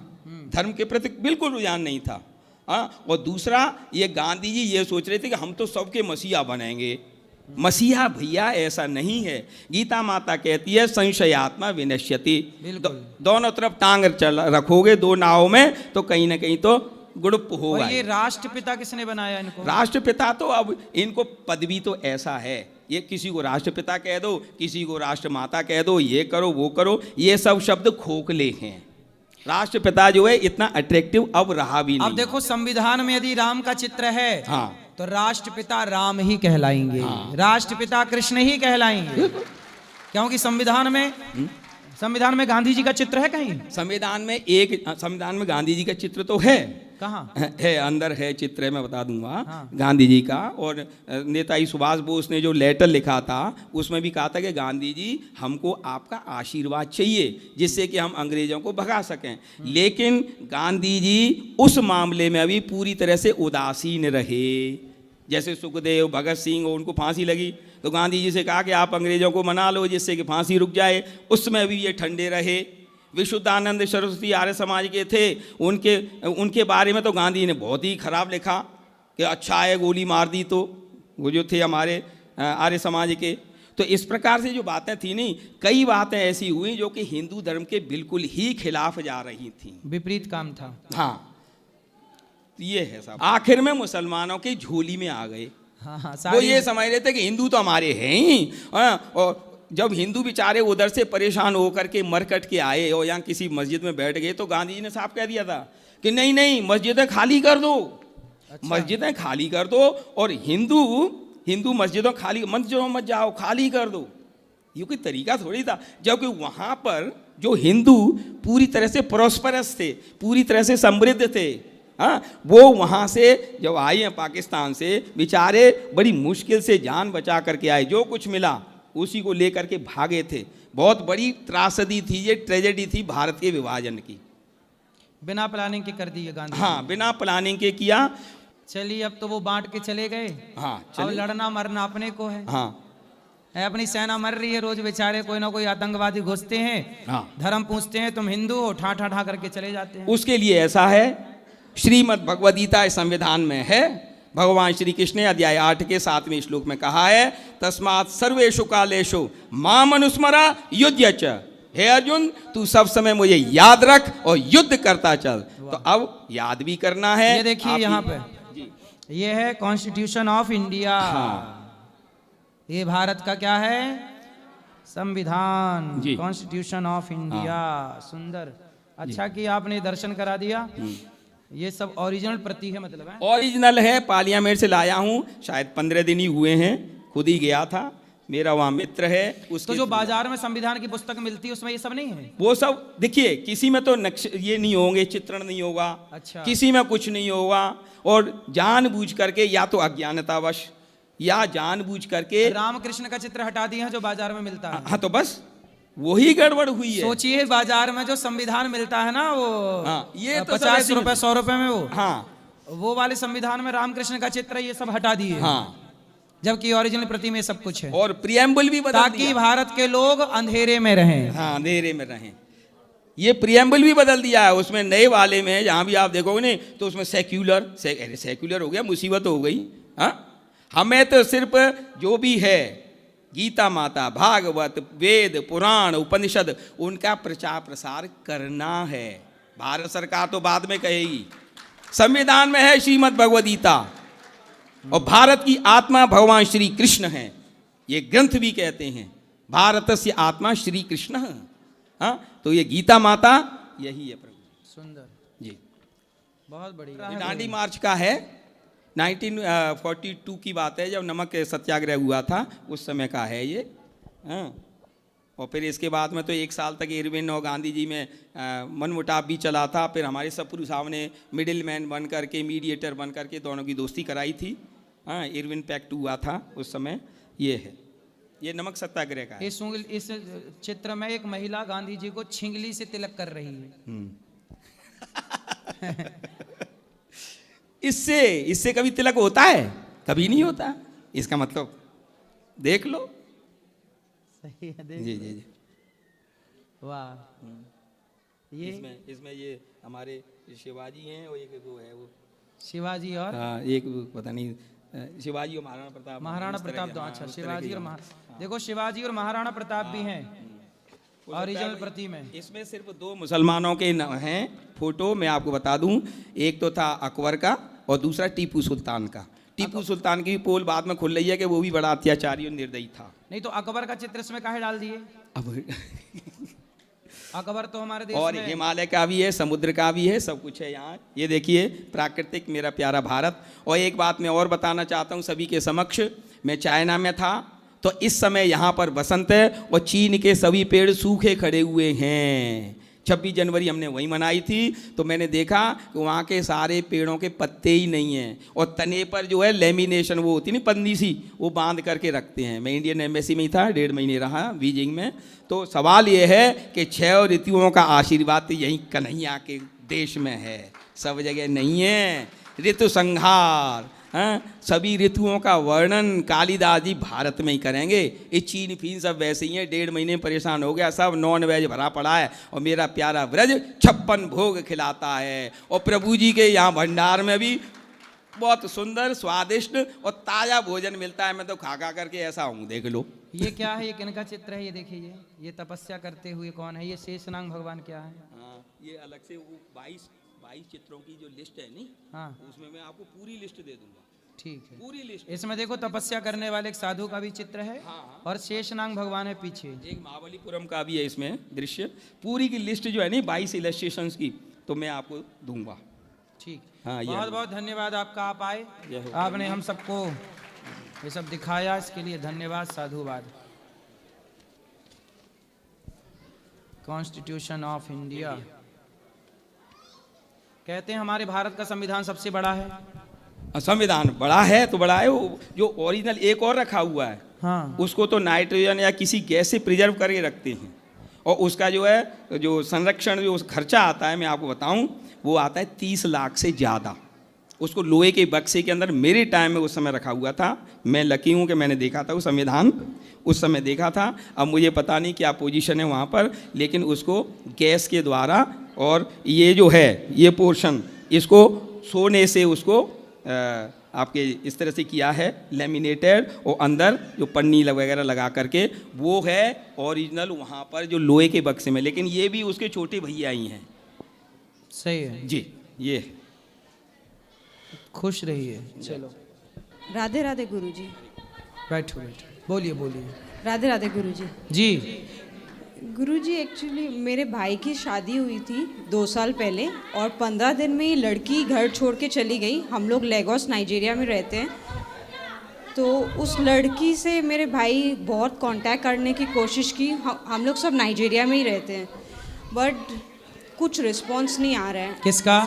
धर्म के प्रति बिल्कुल रुझान नहीं था, हाँ। और दूसरा, ये गांधी जी ये सोच रहे थे कि हम तो सबके मसीहा बनेंगे। मसीहा भैया ऐसा नहीं है, गीता माता कहती है संशयात्मा विनश्यति, दोनों तरफ टांग रखोगे दो नाव में तो कहीं ना कहीं तो गुड़प होगा। ये राष्ट्रपिता किसने बनाया इनको? राष्ट्रपिता तो अब इनको पदवी तो ऐसा है, ये किसी को राष्ट्रपिता कह दो, किसी को राष्ट्रमाता कह दो, ये करो वो करो, ये सब शब्द खोखले हैं। राष्ट्रपिता जो है इतना अट्रैक्टिव अब रहा भी नहीं। अब देखो संविधान में यदि राम का चित्र है, हाँ, तो राष्ट्रपिता राम ही कहलाएंगे, हाँ, राष्ट्रपिता कृष्ण ही कहलाएंगे, क्योंकि संविधान में गांधी जी का चित्र है कहीं? संविधान में गांधी जी का चित्र तो है, कहाँ है? अंदर है चित्र है, मैं बता दूंगा, हाँ, गांधी जी का। और नेताजी सुभाष बोस ने जो लेटर लिखा था उसमें भी कहा था कि गांधी जी हमको आपका आशीर्वाद चाहिए जिससे कि हम अंग्रेजों को भगा सकें। लेकिन गांधी जी उस मामले में अभी पूरी तरह से उदासीन रहे। जैसे सुखदेव, भगत सिंह, उनको फांसी लगी तो गांधी जी से कहा कि आप अंग्रेजों को मना लो जिससे कि फांसी रुक जाए, उसमें भी ये ठंडे रहे। विशुद्धानंद सरस्वती आर्य समाज के थे, उनके बारे में तो गांधी ने बहुत ही खराब लिखा कि अच्छा है गोली मार दी, तो वो जो थे हमारे आर्य समाज के। तो इस प्रकार से जो बातें थी नहीं, कई बातें ऐसी हुई जो कि हिंदू धर्म के बिल्कुल ही खिलाफ जा रही थी, विपरीत काम था, हाँ। ये है सब, आखिर में मुसलमानों की झोली में आ गए, हाँ, वो ये समझ रहे थे कि हिंदू तो हमारे हैं ही, हाँ। और जब हिंदू बेचारे उधर से परेशान होकर के मर कट के आए और यहाँ किसी मस्जिद में बैठ गए तो गांधी जी ने साफ कह दिया था कि नहीं नहीं, मस्जिदें खाली कर दो, अच्छा, मस्जिदें खाली कर दो, और हिंदू मस्जिदों मत जाओ, खाली कर दो। ये कोई तरीका थोड़ी था, जबकि वहाँ पर जो हिंदू पूरी तरह से प्रॉस्परस थे, पूरी तरह से समृद्ध थे, हाँ, वो वहाँ से जब आए हैं पाकिस्तान से, बेचारे बड़ी मुश्किल से जान बचा करके आए, जो कुछ मिला उसी को लेकर के भागे थे। बहुत बड़ी त्रासदी थी ये, ट्रेजेडी थी भारत के विभाजन की। बिना प्लानिंग के कर दी है गांधी, हाँ, बिना प्लानिंग के किया। चलिए, अब तो वो बांट के चले गए, हाँ, अब लड़ना मरना अपने को है, हाँ, अपनी सेना मर रही है, रोज बेचारे कोई ना कोई आतंकवादी घुसते हैं, हाँ, धर्म पूछते हैं, तुम हिंदू हो, ठा ठा ठा करके चले जाते हैं। उसके लिए ऐसा है, श्रीमद् भगवद गीता संविधान में है, भगवान श्री कृष्ण ने अध्याय 8 के 7वें श्लोक में कहा है, तस्मात् सर्वेषु कालेषु माम अनुस्मरा युध्य च हे अर्जुन तू सब समय मुझे याद रख और युद्ध करता चल। तो अब याद भी करना है। ये देखिए यहाँ पे ये है कॉन्स्टिट्यूशन ऑफ इंडिया। ये भारत का क्या है? संविधान, कॉन्स्टिट्यूशन ऑफ इंडिया। सुंदर, अच्छा कि आपने दर्शन करा दिया। ये सब ओरिजिनल प्रति है, मतलब है ओरिजिनल है, पार्लियामेंट से लाया हूँ, शायद 15 दिन ही हुए हैं, खुद ही गया था, मेरा वहाँ मित्र है। तो जो बाजार में संविधान की पुस्तक मिलती है उसमें ये सब नहीं है? वो सब देखिए, किसी में तो नक्शे ये नहीं होंगे, चित्रण नहीं होगा, अच्छा, किसी में कुछ नहीं होगा, और जानबूझ करके या तो अज्ञानतावश या जानबूझ करके रामकृष्ण का चित्र हटा दिया है जो बाजार में मिलता है। हाँ, तो बस वही गड़बड़ हुई है। सोचिए बाजार में जो संविधान मिलता है ना, वो ये तो 50 रुपए 100 रुपए में, वो वाले संविधान में रामकृष्ण का चित्र ये सब हटा दिए। जबकि ओरिजिनल प्रति में सब कुछ है, और प्रियम्बल भी बदल ताकि भारत के लोग अंधेरे में रहें। हाँ, अंधेरे में रहें। ये प्रियम्बल भी बदल दिया है, उसमें नए वाले में जहाँ भी आप देखोगे नहीं तो उसमें सेक्युलर हो गया, मुसीबत हो गई। हमें तो सिर्फ जो भी है गीता माता, भागवत, वेद, पुराण, उपनिषद, उनका प्रचार प्रसार करना है। भारत सरकार तो बाद में कहेगी, संविधान में है श्रीमद् भगवद गीता, और भारत की आत्मा भगवान श्री कृष्ण है। ये ग्रंथ भी कहते हैं भारतस्य आत्मा श्री कृष्ण। तो ये गीता माता यही है प्रभु। सुंदर जी, बहुत बढ़िया। दांडी मार्च का है, 1942 की बात है, जब नमक सत्याग्रह हुआ था, उस समय का है ये। और फिर इसके बाद में तो 1 साल तक इरविन और गांधी जी में मनमुटाव भी चला था। फिर हमारे सप्रू साहब ने मिडिल मैन बन करके, मीडिएटर बन करके दोनों की दोस्ती कराई थी। इरविन पैक्ट हुआ था उस समय। ये है, ये नमक सत्याग्रह का है। इस चित्र में एक महिला गांधी जी को छिंगली से तिलक कर रही है। इससे कभी तिलक होता है? कभी नहीं होता। इसका मतलब देख लो। सही है, देख जी जी जी, वाह। ये इसमें ये हमारे शिवाजी हैं, और एक वो है, वो शिवाजी और एक पता नहीं, शिवाजी और महाराणा प्रताप दो। अच्छा, शिवाजी और देखो, शिवाजी और महाराणा प्रताप भी हैं ओरिजिनल प्रति में। इसमें सिर्फ 2 मुसलमानों के हैं फोटो, मैं आपको बता दूं। एक तो था अकबर का और दूसरा टीपू सुल्तान का। टीपू सुल्तान की पोल बाद में खुल रही है कि वो भी बड़ा अत्याचारी और निर्दयी था। नहीं तो अकबर का चित्र इसमें काहे डाल दिए? अकबर तो हमारे देश और में हिमालय का भी है, समुद्र का भी है, सब कुछ है यहाँ। ये देखिए, प्राकृतिक मेरा प्यारा भारत। और एक बात मैं और बताना चाहता हूँ सभी के समक्ष। मैं चाइना में था, तो इस समय यहाँ पर बसंत है और चीन के सभी पेड़ सूखे खड़े हुए हैं। 26 जनवरी हमने वहीं मनाई थी, तो मैंने देखा कि वहाँ के सारे पेड़ों के पत्ते ही नहीं हैं, और तने पर जो है लेमिनेशन वो होती नहीं, पन्नी सी, वो बांध करके रखते हैं। मैं इंडियन एम्बेसी में ही था, 1.5 महीने रहा बीजिंग में। तो सवाल ये है कि 6 ऋतुओं का आशीर्वाद तो यहीं कन्हैया के देश में है, सब जगह नहीं है। ऋतु संहार, सभी ऋतुओं का वर्णन कालिदास जी भारत में ही करेंगे। ये चीन फीन सब वैसे ही हैं, 1.5 महीने परेशान हो गया, सब नॉन वेज भरा पड़ा है, और मेरा प्यारा ब्रज 56 भोग खिलाता है। और प्रभु जी के यहाँ भंडार में भी बहुत सुंदर, स्वादिष्ट और ताज़ा भोजन मिलता है। मैं तो खा खा करके ऐसा हूँ, देख लो। ये क्या है? ये किनका चित्र है? ये देखिए, ये तपस्या करते हुए कौन है? ये शेषनाग भगवान क्या है? हाँ, ये अलग से वो 22 चित्रों की जो लिस्ट है नहीं, हाँ, उसमें मैं आपको पूरी लिस्ट दे दूंगा। ठीक है, पूरी लिस्ट। इसमें देखो, तपस्या करने वाले एक साधु का भी चित्र है। हाँ, और शेषनाग भगवान है पीछे। एक महाबलीपुरम का भी है इसमें दृश्य। पूरी की लिस्ट जो है नहीं 22 इलस्ट्रेशंस की, तो मैं आपको दूंगा। ठीक, हाँ, बहुत बहुत धन्यवाद आपका, आप आए, आपने हम सबको ये सब दिखाया, इसके लिए धन्यवाद, साधुवाद। कॉन्स्टिट्यूशन ऑफ इंडिया कहते हैं हमारे भारत का संविधान सबसे बड़ा है। संविधान बड़ा है तो बड़ा है, वो जो ओरिजिनल एक और रखा हुआ है, हाँ, उसको तो नाइट्रोजन या किसी गैस से प्रिजर्व करके रखते हैं, और उसका जो है जो संरक्षण जो खर्चा आता है, मैं आपको बताऊं, वो आता है 30 लाख से ज़्यादा। उसको लोहे के बक्से के अंदर मेरे टाइम में उस समय रखा हुआ था। मैं लकी हूँ कि मैंने देखा था वो संविधान, उस समय देखा था। अब मुझे पता नहीं क्या पोजीशन है वहाँ पर, लेकिन उसको गैस के द्वारा, और ये जो है ये पोर्शन, इसको सोने से उसको आपके इस तरह से किया है लेमिनेटेड, और अंदर जो पन्नी वगैरह लगा करके वो है ओरिजिनल वहाँ पर जो लोहे के बक्से में, लेकिन ये भी उसके छोटे भैया ही हैं। सही है जी, ये खुश रहिए। चलो राधे राधे गुरुजी। बैठो बैठो, बोलिए बोलिए। राधे राधे गुरुजी। जी गुरुजी, एक्चुअली मेरे भाई की शादी हुई थी 2 साल पहले, और 15 दिन में ही लड़की घर छोड़ के चली गई। हम लोग लेगोस नाइजीरिया में रहते हैं, तो उस लड़की से मेरे भाई बहुत कांटेक्ट करने की कोशिश की। हम लोग सब नाइजीरिया में ही रहते हैं, बट कुछ रिस्पांस नहीं आ रहा है। किसका?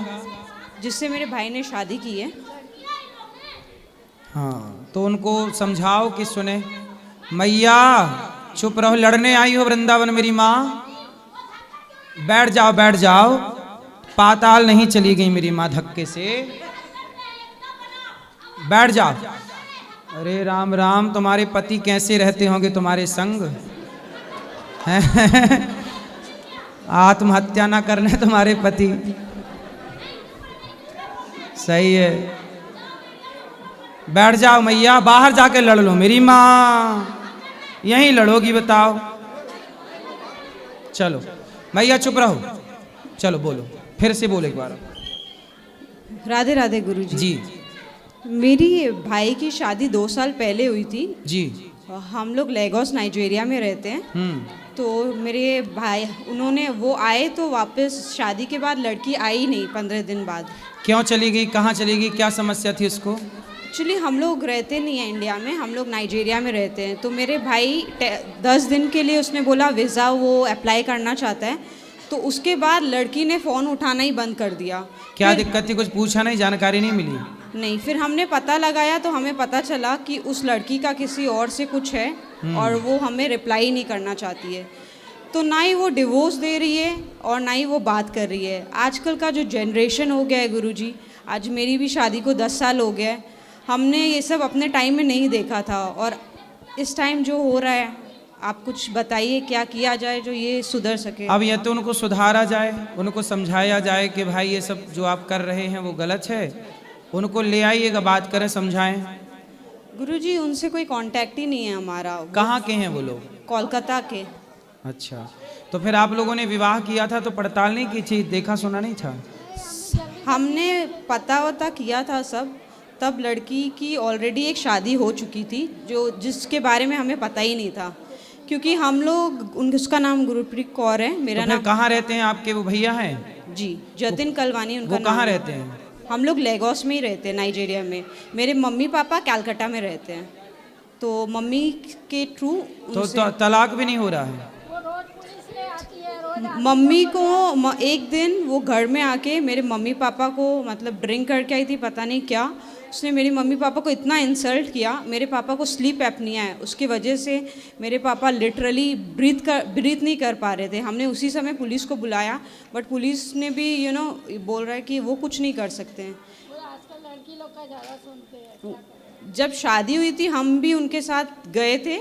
जिससे मेरे भाई ने शादी की है। हाँ, तो उनको समझाओ कि सुने। मैया चुप रहो, लड़ने आई हो वृंदावन मेरी माँ, बैठ जाओ बैठ जाओ। पाताल नहीं चली गई मेरी माँ धक्के से, बैठ जाओ। अरे राम राम, तुम्हारे पति कैसे रहते होंगे तुम्हारे संग? आत्महत्या ना करने तुम्हारे पति। सही है, बैठ जाओ मैया, बाहर जाके लड़ लो मेरी माँ। यहीं लड़ोगी बताओ? चलो मैया चुप रहो, चलो बोलो, फिर से बोलो एक बार। राधे राधे गुरुजी। जी मेरी भाई की शादी 2 साल पहले हुई थी जी। हम लोग लेगोस नाइजीरिया में रहते हैं। तो मेरे भाई उन्होंने वो आए, तो वापस शादी के बाद लड़की आई नहीं 15 दिन बाद। क्यों चली गई, कहाँ चली गई, क्या समस्या थी उसको? एक्चुअली हम लोग रहते नहीं हैं इंडिया में, हम लोग नाइजीरिया में रहते हैं। तो मेरे भाई 10 दिन के लिए उसने बोला वीज़ा वो अप्लाई करना चाहता है, तो उसके बाद लड़की ने फ़ोन उठाना ही बंद कर दिया। क्या दिक्कत थी, कुछ पूछा नहीं, जानकारी नहीं मिली? नहीं, फिर हमने पता लगाया तो हमें पता चला कि उस लड़की का किसी और से कुछ है, और वो हमें रिप्लाई नहीं करना चाहती है। तो ना ही वो डिवोर्स दे रही है और ना ही वो बात कर रही है। आजकल का जो जनरेशन हो गया है गुरुजी, आज मेरी भी शादी को 10 साल हो गया है, हमने ये सब अपने टाइम में नहीं देखा था, और इस टाइम जो हो रहा है, आप कुछ बताइए क्या किया जाए जो ये सुधर सके। अब ये तो उनको सुधारा जाए, उनको समझाया जाए कि भाई ये सब जो आप कर रहे हैं वो गलत है। उनको ले आइएगा, बात करें, समझाएं। गुरुजी उनसे कोई कांटेक्ट ही नहीं है हमारा। कहाँ के हैं वो लोग? कोलकाता के। अच्छा, तो फिर आप लोगों ने विवाह किया था तो पड़ताल नहीं की थी, देखा सुना नहीं था? हमने पता वता किया था सब, तब लड़की की ऑलरेडी एक शादी हो चुकी थी, जो जिसके बारे में हमें पता ही नहीं था, क्योंकि हम लोग उसका नाम गुरप्रीत कौर है, मेरा नाम। कहाँ रहते हैं आपके वो भैया हैं? जी, जतिन कलवानी उनका नाम। वो कहाँ रहते हैं? हम लोग लेगोस में ही रहते हैं, नाइजीरिया में। मेरे मम्मी पापा कलकत्ता में रहते हैं, तो मम्मी के थ्रू। तो तलाक भी नहीं हो रहा है? मम्मी को एक दिन वो घर में आके मेरे मम्मी पापा को मतलब ड्रिंक करके आई थी, पता नहीं क्या, उसने मेरे मम्मी पापा को इतना इंसल्ट किया। मेरे पापा को स्लीप एपनिया है, उसकी वजह से मेरे पापा लिटरली ब्रीथ नहीं कर पा रहे थे। हमने उसी समय पुलिस को बुलाया, बट पुलिस ने भी बोल रहा है कि वो कुछ नहीं कर सकते हैं। आजकल लड़की लोग का ज़्यादा सुनते हैं। जब शादी हुई थी हम भी उनके साथ गए थे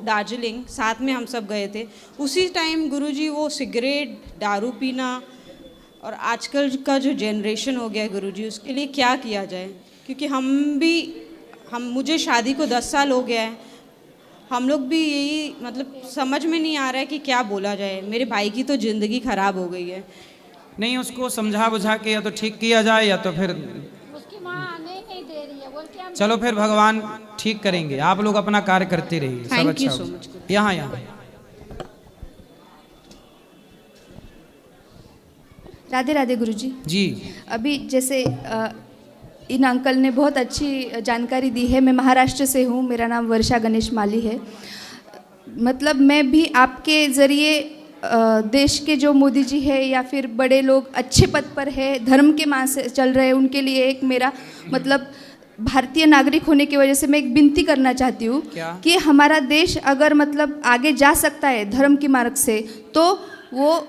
दार्जिलिंग, साथ में हम सब गए थे। उसी टाइम गुरुजी वो सिगरेट, दारू पीना, और आजकल का जो जनरेशन हो गया गुरुजी, उसके लिए क्या किया जाए? क्योंकि मुझे शादी को 10 साल हो गया है, हम लोग भी यही मतलब समझ में नहीं आ रहा है कि क्या बोला जाए। मेरे भाई की तो ज़िंदगी ख़राब हो गई है। नहीं, उसको समझा बुझा के या तो ठीक किया जाए, या तो फिर उसकी माँ आने ही नहीं दे रही है, बोलती है चलो फिर भगवान ठीक करेंगे। आप लोग अपना कार्य करते रहिए, सब अच्छा so होगा। much। यहाँ राधे राधे गुरुजी। जी। अभी जैसे इन अंकल ने बहुत अच्छी जानकारी दी है। मैं महाराष्ट्र से हूँ, मेरा नाम वर्षा गणेश माली है। मतलब मैं भी आपके ज़रिए देश के जो मोदी जी है या फिर बड़े लोग अच्छे पद पर है, धर्म के मार्ग से चल रहे हैं, उनके लिए एक मेरा मतलब भारतीय नागरिक होने की वजह से मैं एक विनती करना चाहती हूँ कि हमारा देश अगर मतलब आगे जा सकता है धर्म के मार्ग से, तो वो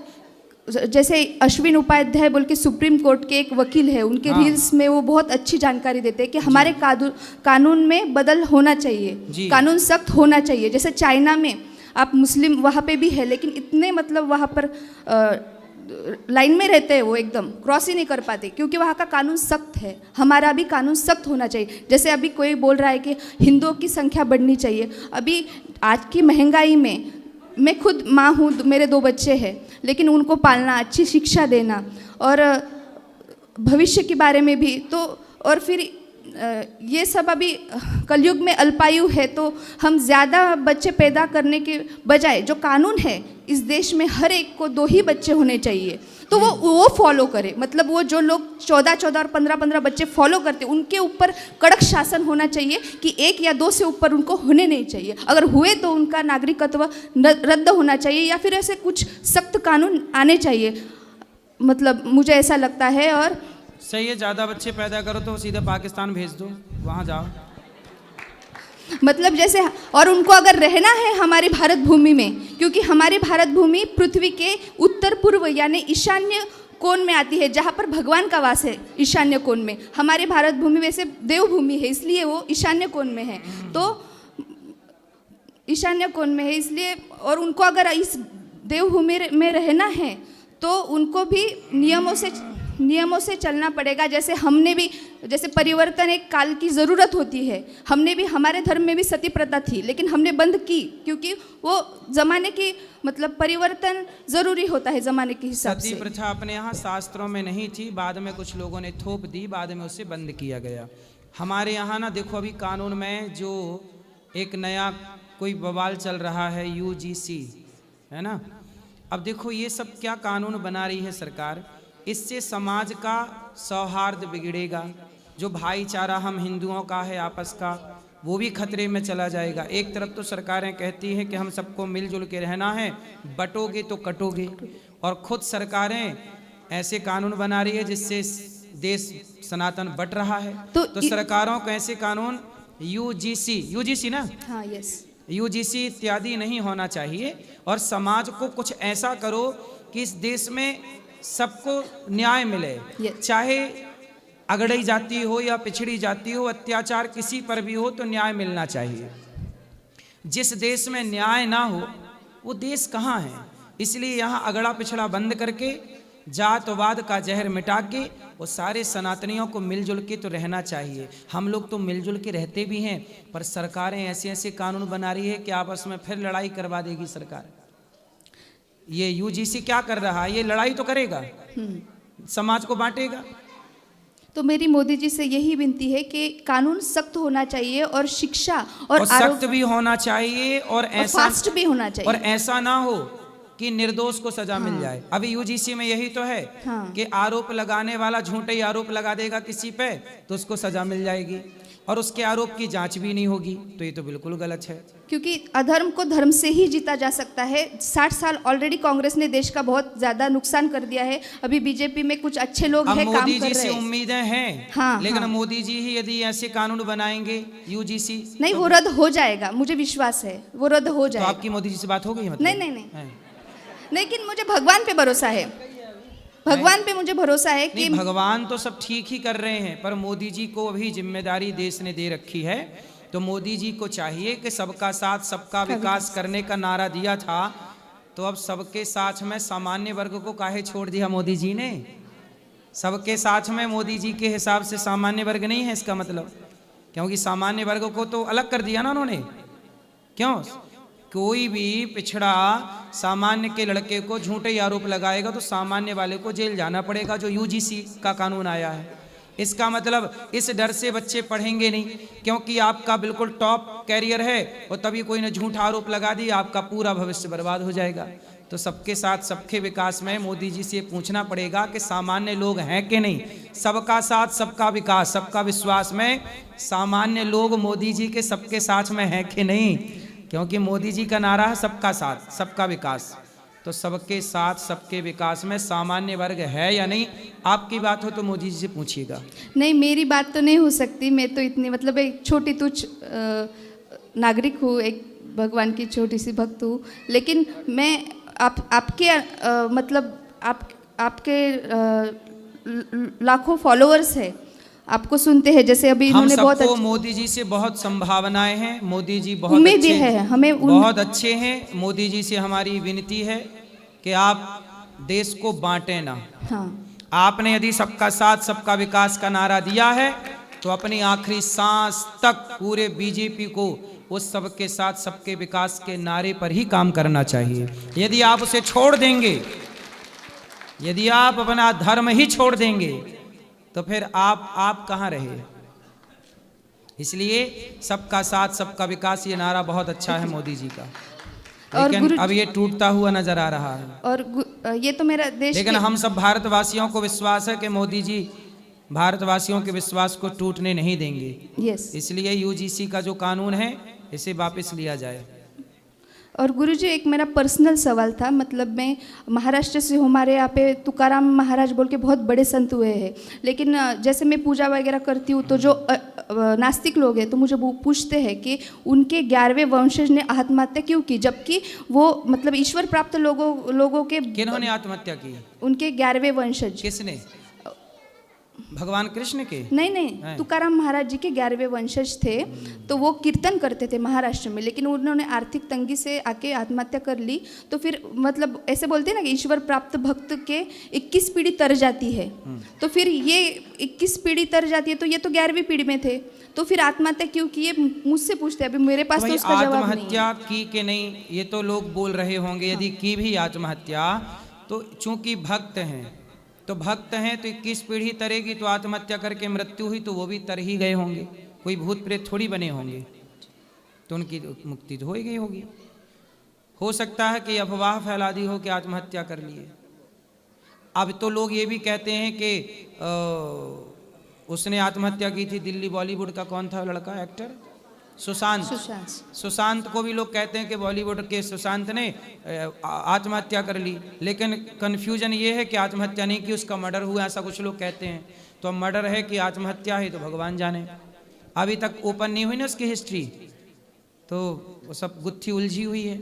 जैसे अश्विन उपाध्याय बोल के सुप्रीम कोर्ट के एक वकील है, उनके रील्स में वो बहुत अच्छी जानकारी देते हैं कि हमारे कानून में बदल होना चाहिए, कानून सख्त होना चाहिए। जैसे चाइना में आप मुस्लिम वहाँ पे भी है, लेकिन इतने मतलब वहाँ पर लाइन में रहते हैं, वो एकदम क्रॉस ही नहीं कर पाते, क्योंकि वहाँ का कानून सख्त है। हमारा भी कानून सख्त होना चाहिए। जैसे अभी कोई बोल रहा है कि हिंदुओं की संख्या बढ़नी चाहिए। अभी आज की महंगाई में, मैं खुद माँ हूँ, मेरे 2 बच्चे हैं, लेकिन उनको पालना, अच्छी शिक्षा देना और भविष्य के बारे में भी तो, और फिर ये सब अभी कलयुग में अल्पायु है, तो हम ज़्यादा बच्चे पैदा करने के बजाय जो कानून है इस देश में हर एक को 2 ही बच्चे होने चाहिए, तो वो फॉलो करे। मतलब वो जो लोग 14-14 और 15-15 बच्चे फॉलो करते, उनके ऊपर कड़क शासन होना चाहिए कि 1 या 2 से ऊपर उनको होने नहीं चाहिए। अगर हुए तो उनका नागरिकत्व रद्द होना चाहिए या फिर ऐसे कुछ सख्त कानून आने चाहिए। मतलब मुझे ऐसा लगता है। और सही है, ज़्यादा बच्चे पैदा करो तो सीधे पाकिस्तान भेज दो, वहाँ जाओ। मतलब जैसे, और उनको अगर रहना है हमारी भारत भूमि में, क्योंकि हमारी भारत भूमि पृथ्वी के उत्तर पूर्व यानी ईशान्य कोण में आती है, जहाँ पर भगवान का वास है। ईशान्य कोण में हमारी भारत भूमि वैसे देवभूमि है, इसलिए वो ईशान्य कोण में है। तो ईशान्य कोण में है इसलिए, और उनको अगर इस देवभूमि में रहना है तो उनको भी नियमों से चलना पड़ेगा। जैसे हमने भी, जैसे परिवर्तन एक काल की ज़रूरत होती है। हमने भी, हमारे धर्म में भी सती प्रथा थी, लेकिन हमने बंद की, क्योंकि वो ज़माने की, मतलब परिवर्तन ज़रूरी होता है ज़माने के हिसाब से। सती प्रथा अपने यहाँ शास्त्रों में नहीं थी, बाद में कुछ लोगों ने थोप दी, बाद में उसे बंद किया गया। हमारे यहाँ ना देखो, अभी कानून में जो एक नया कोई बवाल चल रहा है, UGC है ना। अब देखो ये सब क्या कानून बना रही है सरकार, इससे समाज का सौहार्द बिगड़ेगा। जो भाईचारा हम हिंदुओं का है आपस का, वो भी खतरे में चला जाएगा। एक तरफ तो सरकारें कहती हैं कि हम सबको मिलजुल के रहना है, बटोगे तो कटोगे, और खुद सरकारें ऐसे कानून बना रही है जिससे देश सनातन बट रहा है। तो सरकारों को ऐसे कानून UGC ना, हाँ, यस, UGC इत्यादि नहीं होना चाहिए। और समाज को कुछ ऐसा करो कि इस देश में सबको न्याय मिले, चाहे अगड़ी जाति हो या पिछड़ी जाति हो, अत्याचार किसी पर भी हो तो न्याय मिलना चाहिए। जिस देश में न्याय ना हो वो देश कहाँ है। इसलिए यहाँ अगड़ा पिछड़ा बंद करके, जातवाद का जहर मिटा के, वो सारे सनातनियों को मिलजुल के तो रहना चाहिए। हम लोग तो मिलजुल के रहते भी हैं, पर सरकारें ऐसे ऐसे कानून बना रही है कि आपस में फिर लड़ाई करवा देगी सरकार। ये UGC क्या कर रहा है, ये लड़ाई तो करेगा, समाज को बांटेगा। तो मेरी मोदी जी से यही विनती है कि कानून सख्त होना चाहिए और शिक्षा और सख्त भी होना चाहिए और ऐसा फास्ट भी होना चाहिए, और ऐसा ना हो कि निर्दोष को सजा मिल जाए। अभी UGC में यही तो है कि आरोप लगाने वाला झूठे ही आरोप लगा देगा किसी पे तो उसको सजा मिल जाएगी, और उसके आरोप की जांच भी नहीं होगी। तो ये तो बिल्कुल गलत है, क्योंकि अधर्म को धर्म से ही जीता जा सकता है। 60 साल ऑलरेडी कांग्रेस ने देश का बहुत ज्यादा नुकसान कर दिया है। अभी बीजेपी में कुछ अच्छे लोग हैं, काम कर रहे हैं। मोदी जी से उम्मीदें हैं, हाँ, लेकिन हाँ। मोदी जी ही यदि ऐसे कानून बनाएंगे UGC नहीं, वो रद्द हो जाएगा, मुझे विश्वास है वो रद्द हो जाएगा। तो आपकी मोदी जी से बात हो गई मतलब? नहीं, लेकिन मुझे भगवान पे भरोसा है, भगवान पे मुझे भरोसा है कि भगवान तो सब ठीक ही कर रहे हैं, पर मोदी जी को अभी जिम्मेदारी देश ने दे रखी है। तो मोदी जी को चाहिए कि सबका साथ सबका विकास करने का नारा दिया था, तो अब सबके साथ में सामान्य वर्ग को काहे छोड़ दिया मोदी जी ने। सबके साथ में मोदी जी के हिसाब से सामान्य वर्ग नहीं है इसका मतलब, क्योंकि सामान्य वर्ग को तो अलग कर दिया ना उन्होंने। क्यों? कोई भी पिछड़ा सामान्य के लड़के को झूठे आरोप लगाएगा तो सामान्य वाले को जेल जाना पड़ेगा, जो UGC का कानून आया है। इसका मतलब इस डर से बच्चे पढ़ेंगे नहीं, क्योंकि आपका बिल्कुल टॉप कैरियर है और तभी कोई ने झूठा आरोप लगा दिया, आपका पूरा भविष्य बर्बाद हो जाएगा। तो सबके साथ सबके विकास में मोदी जी से पूछना पड़ेगा कि सामान्य लोग हैं कि नहीं। सबका साथ सबका विकास, सबका विश्वास में सामान्य लोग मोदी जी के सबके साथ में हैं कि नहीं, क्योंकि मोदी जी का नारा है सबका साथ सबका विकास। तो सबके साथ सबके विकास में सामान्य वर्ग है या नहीं? आपकी बात हो तो मोदी जी से पूछिएगा। नहीं, मेरी बात तो नहीं हो सकती, मैं तो इतनी मतलब एक छोटी तुच्छ नागरिक हूँ, एक भगवान की छोटी सी भक्त हूँ। लेकिन मैं आपके मतलब आपके लाखों फॉलोअर्स है, आपको सुनते हैं, जैसे अभी इन्होंने बहुत मोदी जी से बहुत संभावनाएं हैं। मोदी जी बहुत उम्मीद है हमें बहुत अच्छे हैं। मोदी जी से हमारी विनती है कि आप देश को बांटे ना। हाँ। आपने यदि सबका साथ सबका विकास का नारा दिया है तो अपनी आखिरी सांस तक पूरे बीजेपी को उस सबके साथ सबके विकास के नारे पर ही काम करना चाहिए। यदि आप उसे छोड़ देंगे, यदि आप अपना धर्म ही छोड़ देंगे तो फिर आप कहाँ रहे। इसलिए सबका साथ सबका विकास ये नारा बहुत अच्छा है मोदी जी का, लेकिन अब ये टूटता हुआ नजर आ रहा है। और ये तो मेरा देश, लेकिन हम सब भारतवासियों को विश्वास है कि मोदी जी भारतवासियों के विश्वास को टूटने नहीं देंगे। यस। इसलिए यूजीसी का जो कानून है इसे वापस लिया जाए। और गुरुजी एक मेरा पर्सनल सवाल था, मतलब मैं महाराष्ट्र से हूँ, हमारे यहाँ पे तुकाराम महाराज बोल के बहुत बड़े संत हुए हैं, लेकिन जैसे मैं पूजा वगैरह करती हूँ तो जो नास्तिक लोग हैं तो मुझे वो पूछते हैं कि उनके 11वें वंशज ने आत्महत्या क्यों की, जबकि वो मतलब ईश्वर प्राप्त लोगों के। किन्होंने आत्महत्या की? उनके 11वें वंशज। किसने? भगवान कृष्ण के? नहीं, तुकाराम महाराज जी के 11वें वंशज थे, तो वो कीर्तन करते थे महाराष्ट्र में, लेकिन उन्होंने आर्थिक तंगी से आके आत्महत्या कर ली। तो फिर मतलब ऐसे बोलते हैं ना कि ईश्वर प्राप्त भक्त के 21 पीढ़ी तर जाती है, तो फिर ये 21 पीढ़ी तर जाती है, तो ये तो 11वीं पीढ़ी में थे, तो फिर आत्महत्या क्यों की? ये मुझसे पूछते हैं, अभी मेरे पास तो उसका जवाब नहीं है। आत्महत्या की कि नहीं ये तो लोग बोल रहे होंगे। यदि की भी आत्महत्या तो चूंकि भक्त हैं, तो भक्त हैं तो 21 पीढ़ी तरेगी, तो आत्महत्या करके मृत्यु हुई तो वो भी तर ही गए होंगे, कोई भूत प्रेत थोड़ी बने होंगे, तो उनकी मुक्ति तो हो ही गई होगी। हो सकता है कि अफवाह फैला दी हो कि आत्महत्या कर लिए। अब तो लोग ये भी कहते हैं कि उसने आत्महत्या की थी, दिल्ली बॉलीवुड का कौन था लड़का एक्टर, सुशांत को भी लोग कहते हैं कि बॉलीवुड के सुशांत ने आत्महत्या कर ली, लेकिन कन्फ्यूजन ये है कि आत्महत्या नहीं की, उसका मर्डर हुआ, ऐसा कुछ लोग कहते हैं। तो अब मर्डर है कि आत्महत्या है तो भगवान जाने, अभी तक ओपन नहीं हुई ना उसकी हिस्ट्री, तो वो सब गुत्थी उलझी हुई है।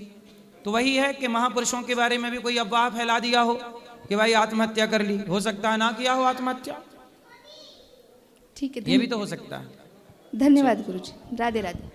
तो वही है कि महापुरुषों के बारे में भी कोई अफवाह फैला दिया हो कि भाई आत्महत्या कर ली, हो सकता है ना किया हो आत्महत्या, ठीक है, ये भी तो हो सकता है। धन्यवाद गुरुजी, राधे राधे।